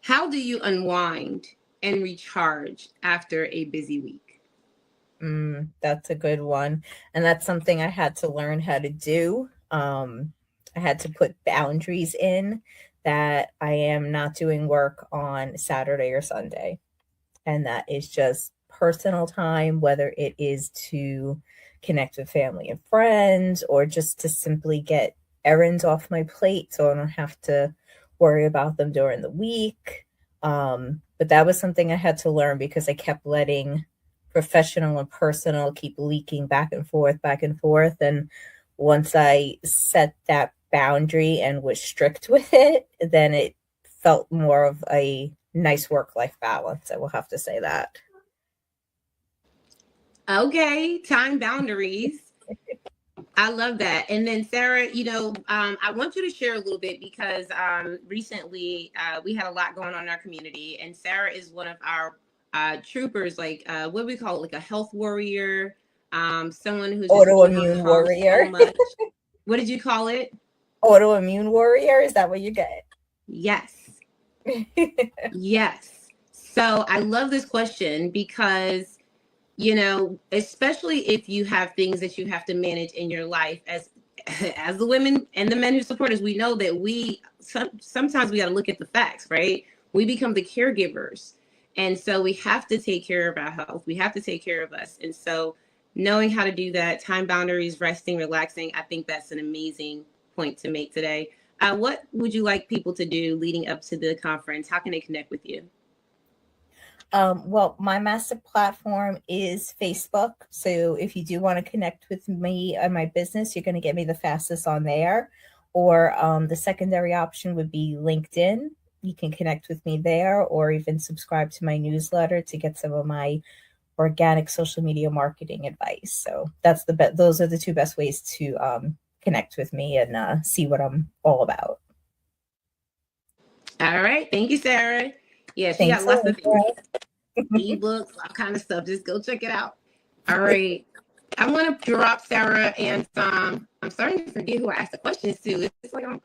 How do you unwind and recharge after a busy week? That's a good one. And that's something I had to learn how to do. I had to put boundaries in that I am not doing work on Saturday or Sunday. And that is just personal time, whether it is to connect with family and friends, or just to simply get errands off my plate so I don't have to worry about them during the week. But that was something I had to learn, because I kept letting professional and personal keep leaking back and forth. And once I set that boundary and was strict with it, then it felt more of a nice work-life balance. I will have to say that. Okay, time boundaries. I love that. And then Sarah, I want you to share a little bit, because recently we had a lot going on in our community, and Sarah is one of our troopers, like what do we call it, like a health warrior, someone who's autoimmune warrior. So much. What did you call it? Autoimmune warrior. Is that what you get? Yes. Yes. So I love this question because, you know, especially if you have things that you have to manage in your life as the women and the men who support us, we know that sometimes we got to look at the facts, right? We become the caregivers. And so we have to take care of our health. We have to take care of us. And so knowing how to do that, time boundaries, resting, relaxing, I think that's an amazing point to make today. What would you like people to do leading up to the conference? How can they connect with you? Well, my massive platform is Facebook. So if you do want to connect with me and my business, you're going to get me the fastest on there. Or the secondary option would be LinkedIn. You can connect with me there, or even subscribe to my newsletter to get some of my organic social media marketing advice. So that's those are the two best ways to connect with me and see what I'm all about. All right. Thank you, Sarah. Yeah, she got Thanks. lots of things. Ebooks, all kind of stuff. Just go check it out. All right. I want to drop Sarah and I'm starting to forget who I asked the questions to. It's like I'm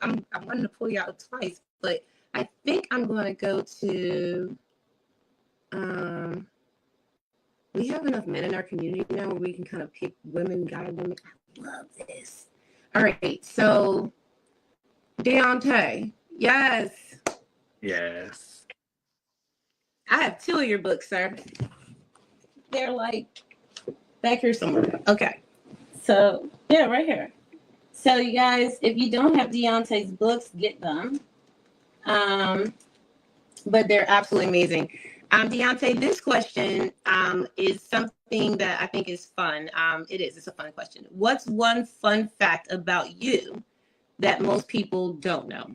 wanting to pull you out twice, but I think I'm going to go to we have enough men in our community now where we can kind of pick women, guide women. I love this. All right. So Deontay, yes. Yes. I have 2 of your books, sir. They're like back here somewhere. Okay. So, yeah, right here. So, you guys, if you don't have Deontay's books, get them. But they're absolutely amazing. Deontay, this question is something that I think is fun. It's a fun question. What's one fun fact about you that most people don't know?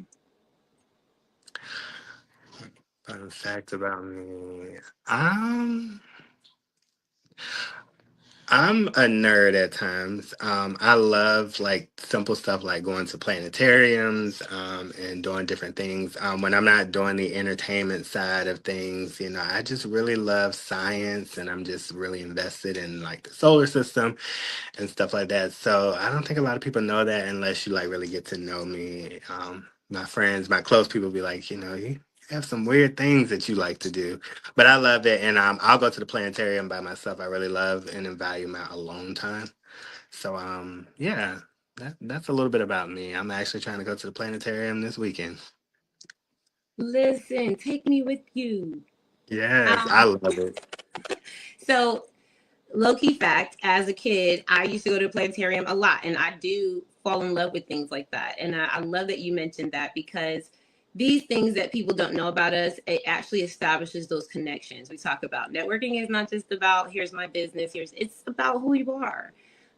Fun fact about me. I'm a nerd at times. I love like simple stuff like going to planetariums and doing different things. When I'm not doing the entertainment side of things, you know, I just really love science and I'm just really invested in like the solar system and stuff like that. So I don't think a lot of people know that unless you like really get to know me. My friends, my close people be like, you know, you have some weird things that you like to do, but I love it. And I'll go to the planetarium by myself. I really love and value my alone time. So yeah, that's a little bit about me. I'm actually trying to go to the planetarium this weekend. Listen, take me with you. Yes, I love it. So, low-key fact, as a kid, I used to go to the planetarium a lot, and I do fall in love with things like that. And I love that you mentioned that because these things that people don't know about us, it actually establishes those connections. We talk about networking is not just about here's my business, it's about who you are.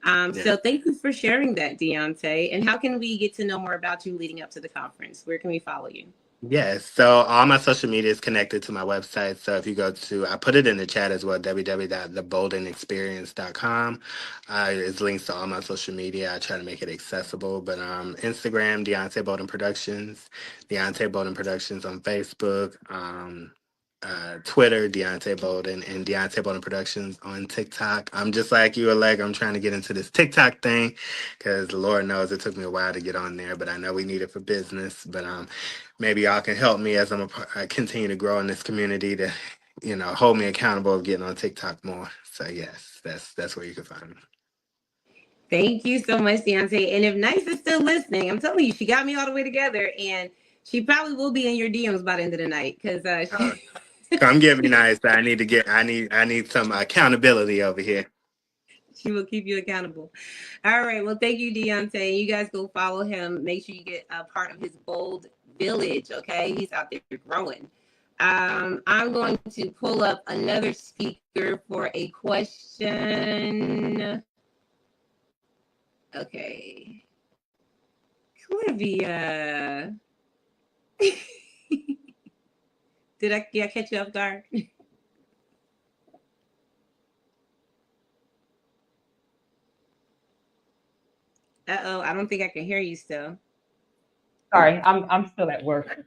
Yeah. So thank you for sharing that, Deontay. And how can we get to know more about you leading up to the conference? Where can we follow you? Yes. So all my social media is connected to my website. So if you go to, I put it in the chat as well, www.theboldenexperience.com. It's links to all my social media. I try to make it accessible. But Instagram, Deontay Bolden Productions, Deontay Bolden Productions on Facebook, Twitter, Deontay Bolden, and Deontay Bolden Productions on TikTok. I'm just like you, Alec. I'm trying to get into this TikTok thing because the Lord knows it took me a while to get on there, but I know we need it for business. But maybe y'all can help me as I continue to grow in this community to, you know, hold me accountable of getting on TikTok more. So yes, that's where you can find me. Thank you so much, Deontay. And if Nice is still listening, I'm telling you, she got me all the way together, and she probably will be in your DMs by the end of the night because Come get me, Nice. I need some accountability over here. she will keep you accountable. All right. Well, thank you, Deontay. You guys go follow him. Make sure you get a part of his bold village. Okay, he's out there growing. I'm going to pull up another speaker for a question. Okay. Clivia. Did I catch you off guard? Uh-oh, I don't think I can hear you still. Sorry, I'm still at work.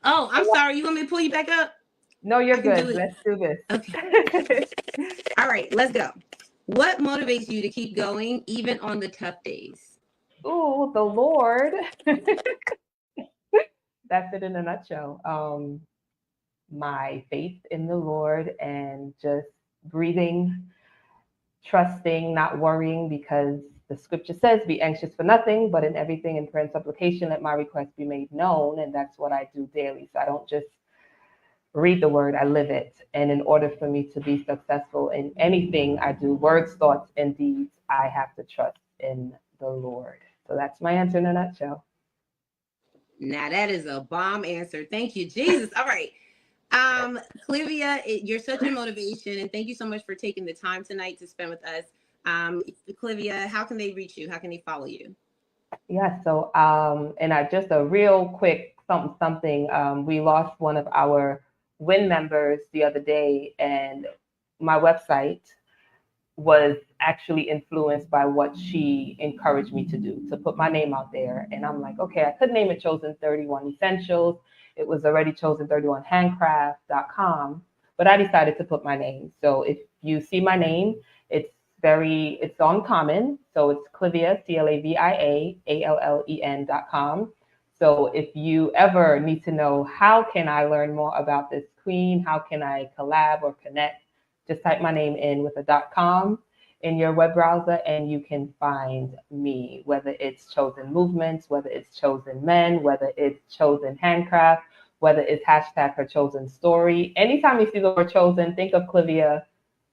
Oh, I'm sorry. You want me to pull you back up? No, you're I can good. do it. Let's do this. Okay. All right, let's go. What motivates you to keep going even on the tough days? Ooh, the Lord. That's it in a nutshell. my faith in the Lord and just breathing, trusting, not worrying, because the scripture says, be anxious for nothing, but in everything in prayer and supplication, let my request be made known. And that's what I do daily. So I don't just read the word, I live it. And in order for me to be successful in anything I do, words, thoughts, and deeds, I have to trust in the Lord. So that's my answer in a nutshell. Now that is a bomb answer. Thank you, Jesus. All right. Clivia, you're such a motivation, and thank you so much for taking the time tonight to spend with us. Clivia, how can they reach you? How can they follow you? Yeah, so and I just a real quick something. We lost one of our WIN members the other day, and my website was actually influenced by what she encouraged me to do, to put my name out there. And I'm like, okay, I could name it Chosen 31 Essentials. It was already chosen31handcraft.com, but I decided to put my name. So if you see my name, it's uncommon. So it's Clivia, CLAVIA, ALLEN.com. So if you ever need to know how can I learn more about this queen, how can I collab or connect, just type my name in with a .com in your web browser and you can find me, whether it's Chosen Movements, whether it's Chosen Men, whether it's Chosen Handcraft, whether it's hashtag her chosen story. Anytime you see the word chosen, think of Clivia,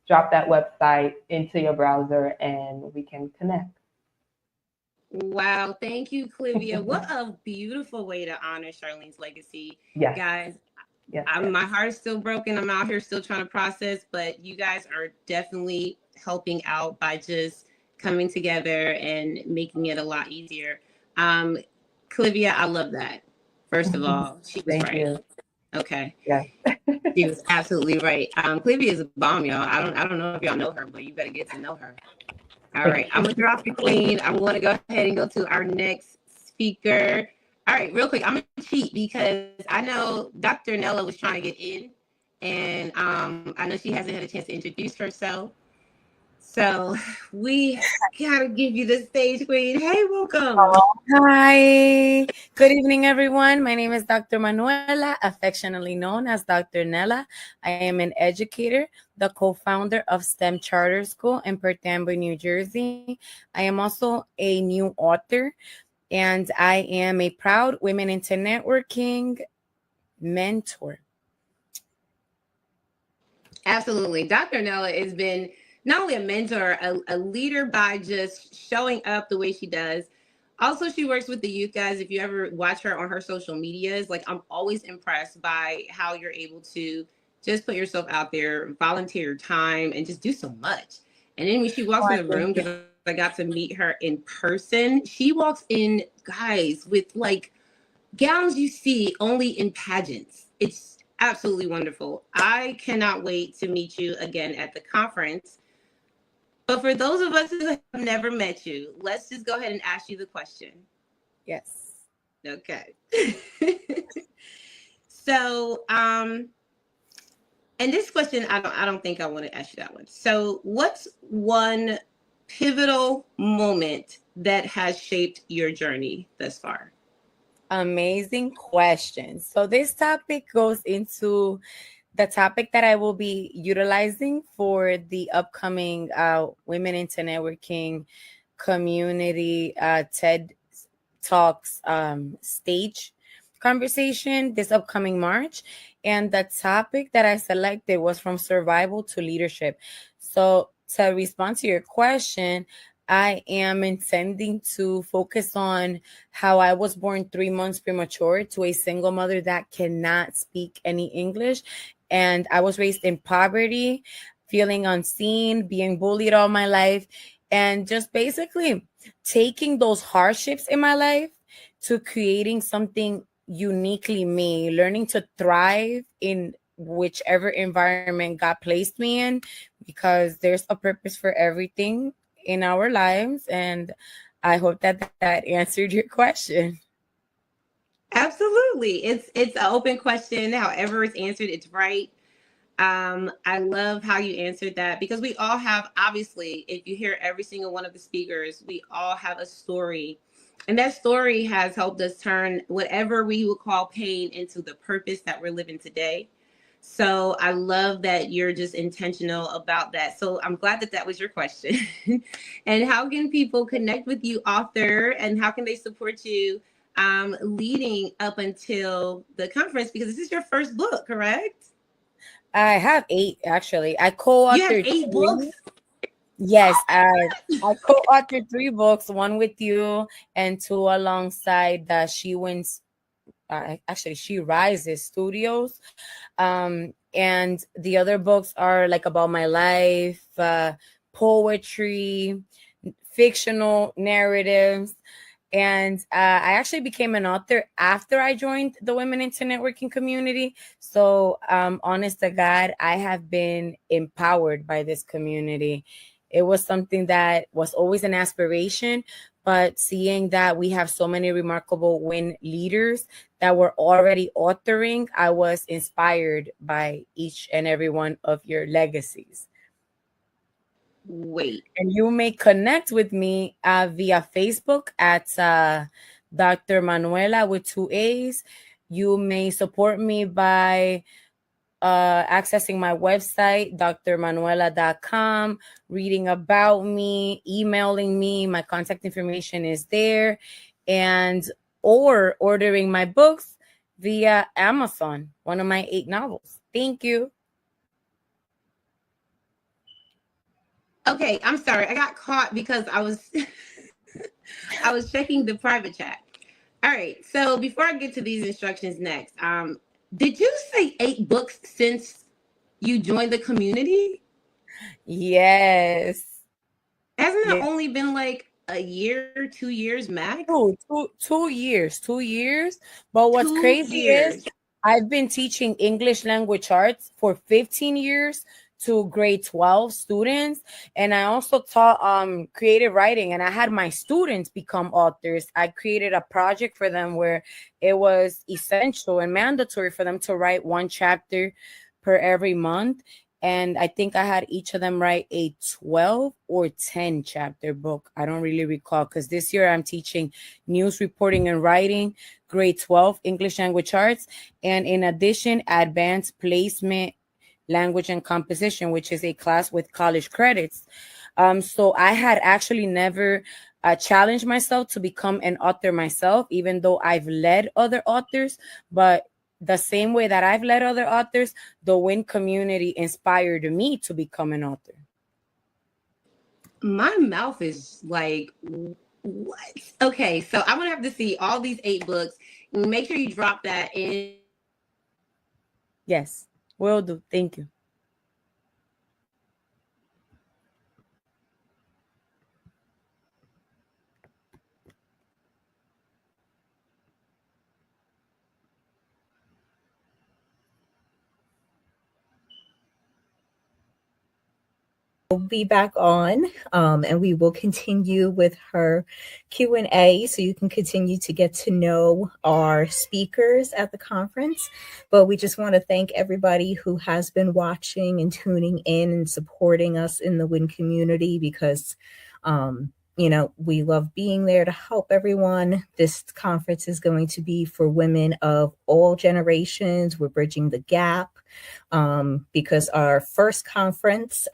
drop that website into your browser and we can connect. Wow, thank you, Clivia. What a beautiful way to honor Charlene's legacy. Yes. Guys, Yes. my heart's still broken. I'm out here still trying to process, but you guys are definitely helping out by just coming together and making it a lot easier. Clivia, I love that. First of all, she was Thank right. you. Okay. Yes. She was absolutely right. Clivia is a bomb, y'all. I don't know if y'all know her, but you better get to know her. All right, I'm gonna drop the queen. I'm gonna go ahead and go to our next speaker. All right, real quick, I'm gonna cheat because I know Dr. Nella was trying to get in, and I know she hasn't had a chance to introduce herself. So we gotta give you the stage, queen. Hey, welcome. Hi. Good evening, everyone. My name is Dr. Manuela, affectionately known as Dr. Nella. I am an educator, the co-founder of STEM Charter School in Perth Amboy, New Jersey. I am also a new author, and I am a proud Women into Networking mentor. Absolutely. Dr. Nella has been not only a mentor, a leader by just showing up the way she does. Also, she works with the youth, guys. If you ever watch her on her social medias, like I'm always impressed by how you're able to just put yourself out there, volunteer your time, and just do so much. And then when she walks in the room, because I got to meet her in person, she walks in, guys, with like gowns you see only in pageants. It's absolutely wonderful. I cannot wait to meet you again at the conference. But for those of us who have never met you, let's just go ahead and ask you the question. Yes. Okay. So, and this question, I don't think I want to ask you that one. So, what's one pivotal moment that has shaped your journey thus far? Amazing question. So this topic goes into the topic that I will be utilizing for the upcoming Women into Networking community TED Talks stage conversation this upcoming March. And the topic that I selected was from survival to leadership. So to respond to your question, I am intending to focus on how I was born 3 months premature to a single mother that cannot speak any English. And I was raised in poverty, feeling unseen, being bullied all my life, and just basically taking those hardships in my life to creating something uniquely me, learning to thrive in whichever environment God placed me in, because there's a purpose for everything in our lives. And I hope that answered your question. Absolutely. It's an open question. However it's answered, it's right. I love how you answered that because we all have, obviously, if you hear every single one of the speakers, we all have a story. And that story has helped us turn whatever we would call pain into the purpose that we're living today. So I love that you're just intentional about that. So I'm glad that that was your question. And how can people connect with you, author, and how can they support you leading up until the conference? Because this is your first book, correct? I have 8 actually. I You have co-authored 8 books? 3. Yes, I co-authored 3 books, one with you and 2 alongside the She Rises Studios. And the other books are like about my life, poetry, fictional narratives. And I actually became an author after I joined the Women into Networking community. So, honest to God, I have been empowered by this community. It was something that was always an aspiration, but seeing that we have so many remarkable WIN leaders that were already authoring, I was inspired by each and every one of your legacies. Wait. And you may connect with me via Facebook at Dr. Manuela with 2 A's. You may support me by accessing my website, drmanuela.com, reading about me, emailing me. My contact information is there. And or ordering my books via Amazon, one of my 8 novels. Thank you. Okay, I'm sorry. I got caught because I was I was checking the private chat. All right. So before I get to these instructions next, did you say 8 books since you joined the community? Yes. Hasn't it Yes. only been like a year, 2 years max? 2 years. 2 years. But what's Two crazy is years. I've been teaching English language arts for 15 years to grade 12 students. And I also taught creative writing, and I had my students become authors. I created a project for them where it was essential and mandatory for them to write 1 chapter per every month. And I think I had each of them write a 12 or 10 chapter book. I don't really recall, because this year I'm teaching news reporting and writing, grade 12, English language arts, and in addition, advanced placement, language and composition, which is a class with college credits. So I had actually never challenged myself to become an author myself, even though I've led other authors. But the same way that I've led other authors, the WIN community inspired me to become an author. My mouth is like, what? Okay, so I'm gonna have to see all these 8 books. Make sure you drop that in. Yes, will do. Thank you. We'll be back on, and we will continue with her Q&A, so you can continue to get to know our speakers at the conference. But we just want to thank everybody who has been watching and tuning in and supporting us in the WIN community, because we love being there to help everyone. This conference is going to be for women of all generations. We're bridging the gap, because our first conference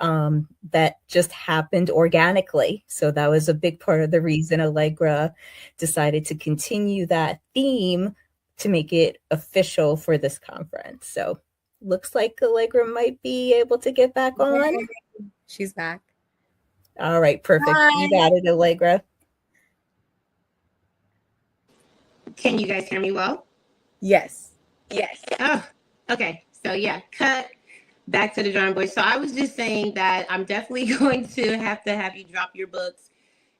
that just happened organically. So that was a big part of the reason Allegra decided to continue that theme to make it official for this conference. So looks like Allegra might be able to get back on. She's back. All right, perfect. Hi. You got it, Allegra. Can you guys hear me well? Yes. Oh, okay. So yeah, cut back to the drawing board. So I was just saying that I'm definitely going to have you drop your books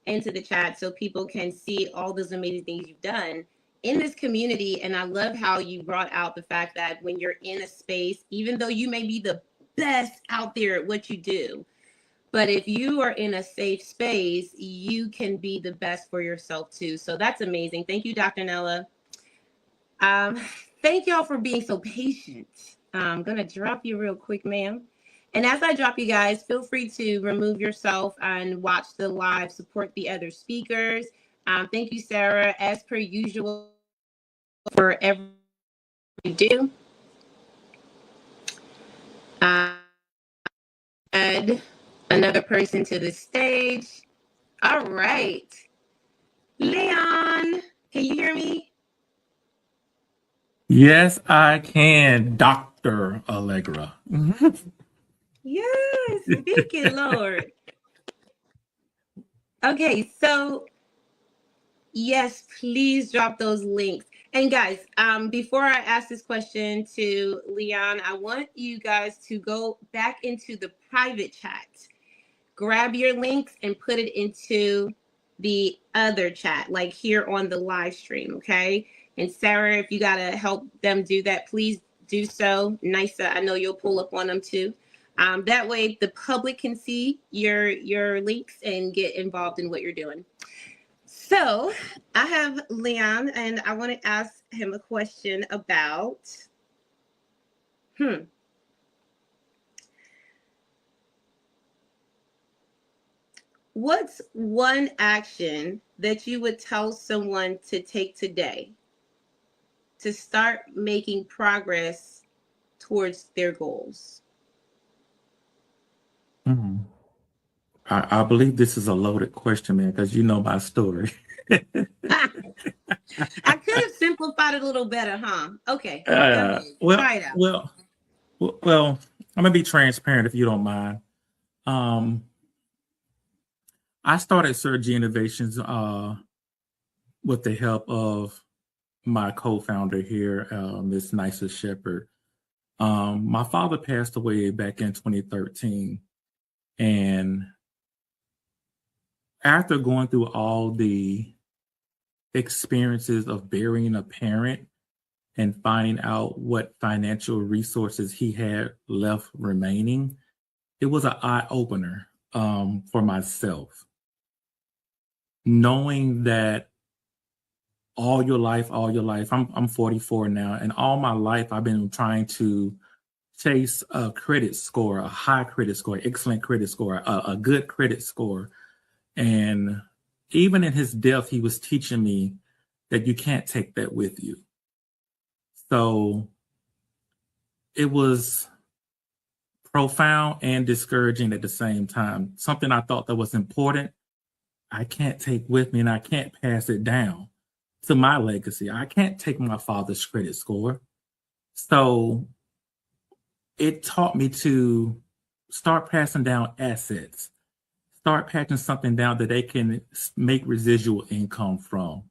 into the chat so people can see all those amazing things you've done in this community. And I love how you brought out the fact that when you're in a space, even though you may be the best out there at what you do, but if you are in a safe space, you can be the best for yourself too. So that's amazing. Thank you, Dr. Nella. Thank y'all for being so patient. I'm going to drop you real quick, ma'am. And as I drop you guys, feel free to remove yourself and watch the live, support the other speakers. Thank you, Sarah, as per usual, for everything you do. Add another person to the stage. All right. Leon, can you hear me? Yes, I can, Dr. Allegra. Yes, thank you, Lord. Okay, so yes, please drop those links. And guys, before I ask this question to Leon, I want you guys to go back into the private chat, grab your links and put it into the other chat, like here on the live stream, okay? And Sarah, if you gotta help them do that, please do so. Nisa, I know you'll pull up on them too. That way the public can see your links and get involved in what you're doing. So I have Leon, and I want to ask him a question about what's one action that you would tell someone to take today to start making progress towards their goals? I believe this is a loaded question, man, because you know my story. I could have simplified it a little better, huh? Okay, go ahead. Try it out. Well, I'm gonna be transparent if you don't mind. I started Surgery Innovations with the help of my co-founder here, Miss Nisa Shepherd. My father passed away back in 2013, and after going through all the experiences of burying a parent and finding out what financial resources he had left remaining, it was an eye-opener for myself. Knowing that all your life, I'm 44 now, and all my life I've been trying to chase a credit score, a high credit score, excellent credit score, a good credit score. And even in his death, he was teaching me that you can't take that with you. So it was profound and discouraging at the same time. Something I thought that was important, I can't take with me, and I can't pass it down to my legacy. I can't take my father's credit score. So it taught me to start passing down assets, start passing something down that they can make residual income from.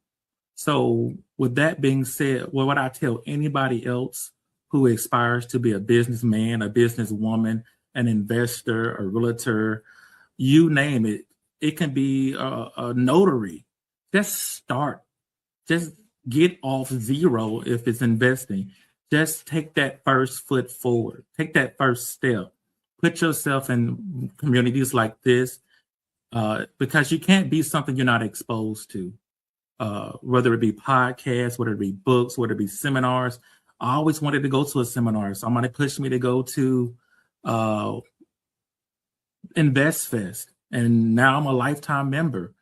So with that being said, what I tell anybody else who aspires to be a businessman, a businesswoman, an investor, a realtor, you name it, it can be a notary. Just start. Just get off zero if it's investing. Just take that first foot forward. Take that first step. Put yourself in communities like this because you can't be something you're not exposed to. Whether it be podcasts, whether it be books, whether it be seminars. I always wanted to go to a seminar. Somebody pushed me to go to InvestFest, and now I'm a lifetime member.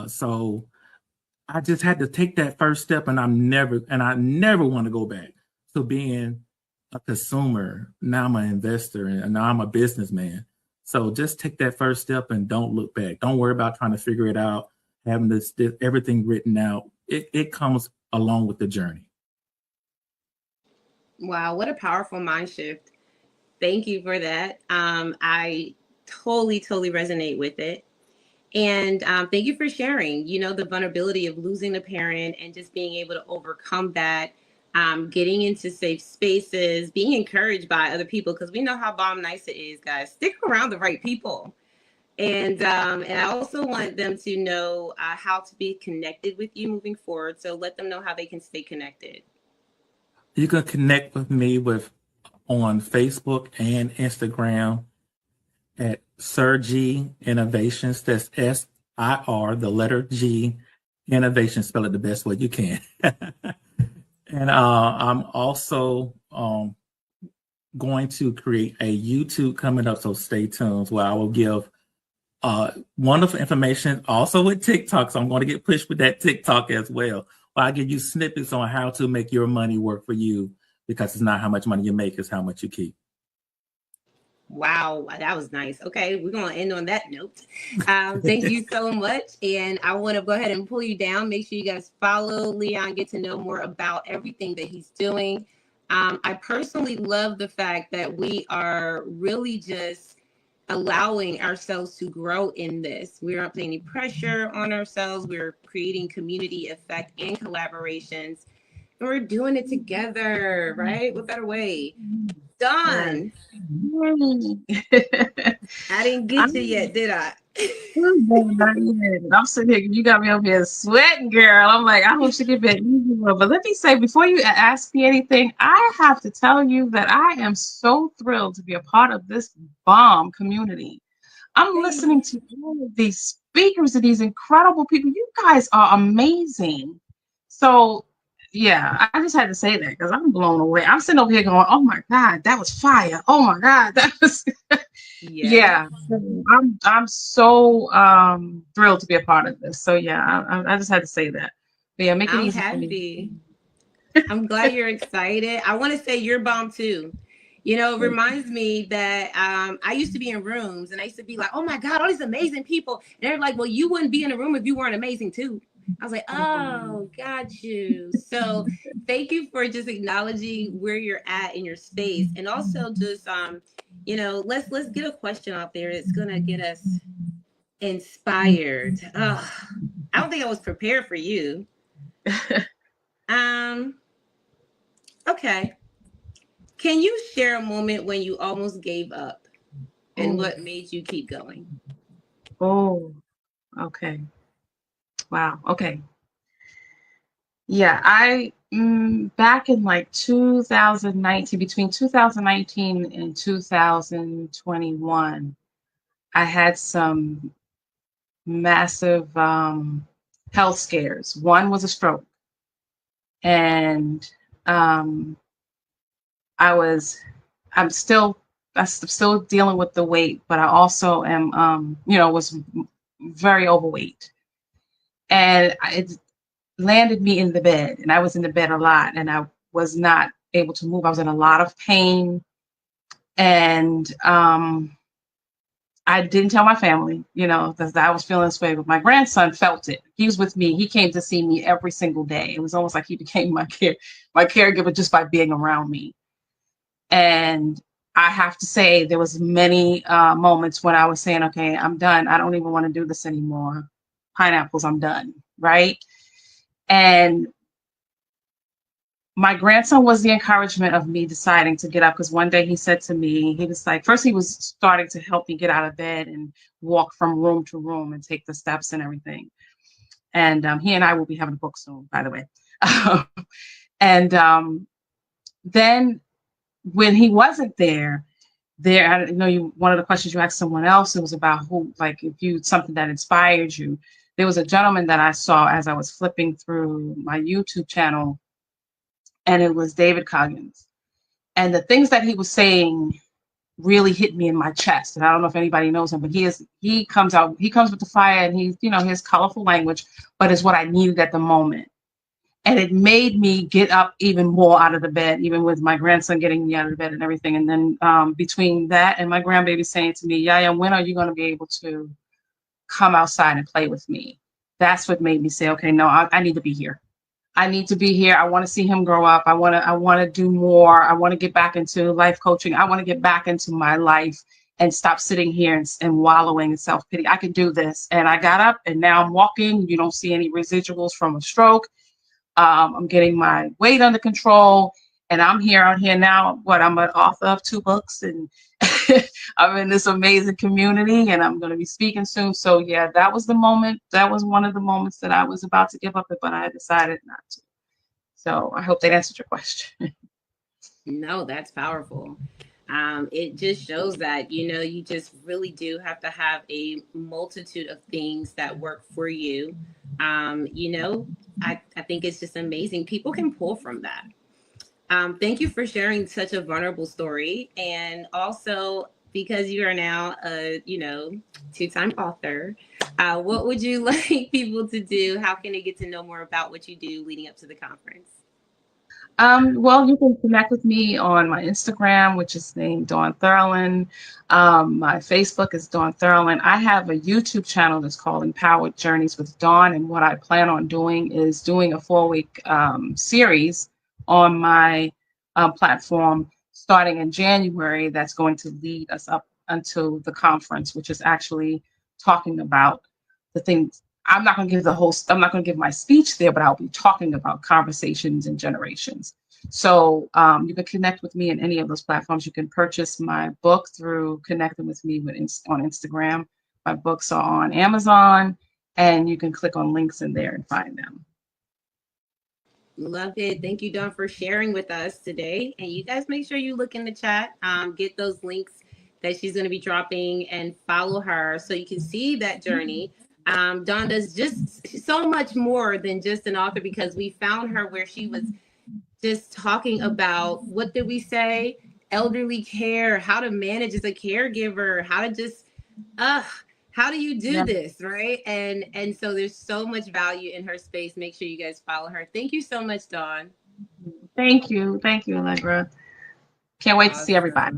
So I just had to take that first step, and I never want to go back to being a consumer. Now I'm an investor, and now I'm a businessman. So just take that first step and don't look back. Don't worry about trying to figure it out, having this everything written out. It comes along with the journey. Wow, what a powerful mind shift. Thank you for that. I totally resonate with it. And thank you for sharing, the vulnerability of losing a parent and just being able to overcome that, getting into safe spaces, being encouraged by other people, because we know how bomb nice it is, guys. Stick around the right people. And I also want them to know how to be connected with you moving forward. So let them know how they can stay connected. You can connect with me on Facebook and Instagram at Sir G Innovations. That's SIR, the letter G, Innovations. Spell it the best way you can. And I'm also going to create a YouTube coming up, so stay tuned, where I will give wonderful information also with TikTok. So I'm going to get pushed with that TikTok as well. Where I give you snippets on how to make your money work for you, because it's not how much money you make, it's how much you keep. Wow, that was nice. Okay, we're going to end on that note. Thank you so much. And I want to go ahead and pull you down. Make sure you guys follow Leon, get to know more about everything that he's doing. I personally love the fact that we are really just allowing ourselves to grow in this. We aren't putting any pressure on ourselves. We're creating community effect and collaborations. And we're doing it together, right? What better way? Right. Done. I didn't get you yet, did I? I'm sitting here, you got me over here sweating, girl. I'm like, I hope she get back easy. But let me say, before you ask me anything, I have to tell you that I am so thrilled to be a part of this bomb community. I'm listening to all of these speakers and these incredible people. You guys are amazing. So, yeah, I just had to say that because I'm blown away. I'm sitting over here going, "Oh my God, that was fire! Oh my God, that was." Yeah, so I'm so thrilled to be a part of this. So yeah, I just had to say that. But yeah, make it I'm easy for me. happy. I'm glad you're excited. I want to say you're bomb too. You know, it reminds me that I used to be in rooms and I used to be like, oh my God, all these amazing people. And they're like, well, you wouldn't be in a room if you weren't amazing too. I was like, oh, got you. So thank you for just acknowledging where you're at in your space. And also just you know, let's get a question out there that's gonna get us inspired. Oh, I don't think I was prepared for you. Um, okay. Can you share a moment when you almost gave up and what made you keep going? Oh, okay. Wow. Okay. Yeah, I back in like 2019, between 2019 and 2021, I had some massive health scares. One was a stroke, and um, I'm still dealing with the weight, but I also am, was very overweight, and it landed me in the bed, and I was in the bed a lot, and I was not able to move. I was in a lot of pain, and I didn't tell my family, that I was feeling this way, but my grandson felt it. He was with me. He came to see me every single day. It was almost like he became my caregiver just by being around me. And I have to say, there was many moments when I was saying, okay, I'm done. I don't even want to do this anymore. Pineapples, I'm done. Right. And my grandson was the encouragement of me deciding to get up, because one day he said to me, he was like, first he was starting to help me get out of bed and walk from room to room and take the steps and everything. And he and I will be having a book soon, by the way. And then when he wasn't there, I know one of the questions you asked someone else, it was about who, like, if you something that inspired you. There was a gentleman that I saw as I was flipping through my YouTube channel, and it was David Coggins. And the things that he was saying really hit me in my chest. And I don't know if anybody knows him, but he comes with the fire, and he has colorful language, but it's what I needed at the moment. And it made me get up even more out of the bed, even with my grandson getting me out of the bed and everything. And then between that and my grandbaby saying to me, Yaya, when are you going to be able to come outside and play with me? That's what made me say, okay, no, I need to be here. I need to be here. I want to see him grow up. I want to do more. I want to get back into life coaching. I want to get back into my life and stop sitting here and wallowing in self-pity. I can do this. And I got up, and now I'm walking. You don't see any residuals from a stroke. I'm getting my weight under control, and I'm out here now. I'm an author of 2 books, and I'm in this amazing community, and I'm going to be speaking soon. So yeah, that was the moment. That was one of the moments that I was about to give up, but I decided not to. So I hope that answered your question. No, that's powerful. It just shows that, you just really do have to have a multitude of things that work for you. I think it's just amazing. People can pull from that. Thank you for sharing such a vulnerable story. And also, because you are now a, 2-time author, what would you like people to do? How can they get to know more about what you do leading up to the conference? Well, you can connect with me on my Instagram, which is named Dawn Thurland. My Facebook is Dawn Thurland. I have a YouTube channel that's called Empowered Journeys with Dawn, and what I plan on doing is doing a 4-week series on my platform starting in January. That's going to lead us up until the conference, which is actually talking about the things. I'm not going to give the whole, I'm not going to give my speech there, but I'll be talking about conversations and generations. So you can connect with me in any of those platforms. You can purchase my book through connecting with me on Instagram. My books are on Amazon, and you can click on links in there and find them. Love it. Thank you, Dawn, for sharing with us today. And you guys make sure you look in the chat, get those links that she's going to be dropping and follow her so you can see that journey. Dawn does just so much more than just an author, because we found her where she was just talking about, what did we say? Elderly care, how to manage as a caregiver, how to just, how do you do this, right? And so there's so much value in her space. Make sure you guys follow her. Thank you so much, Dawn. Thank you, Allegra. Can't wait to see everybody.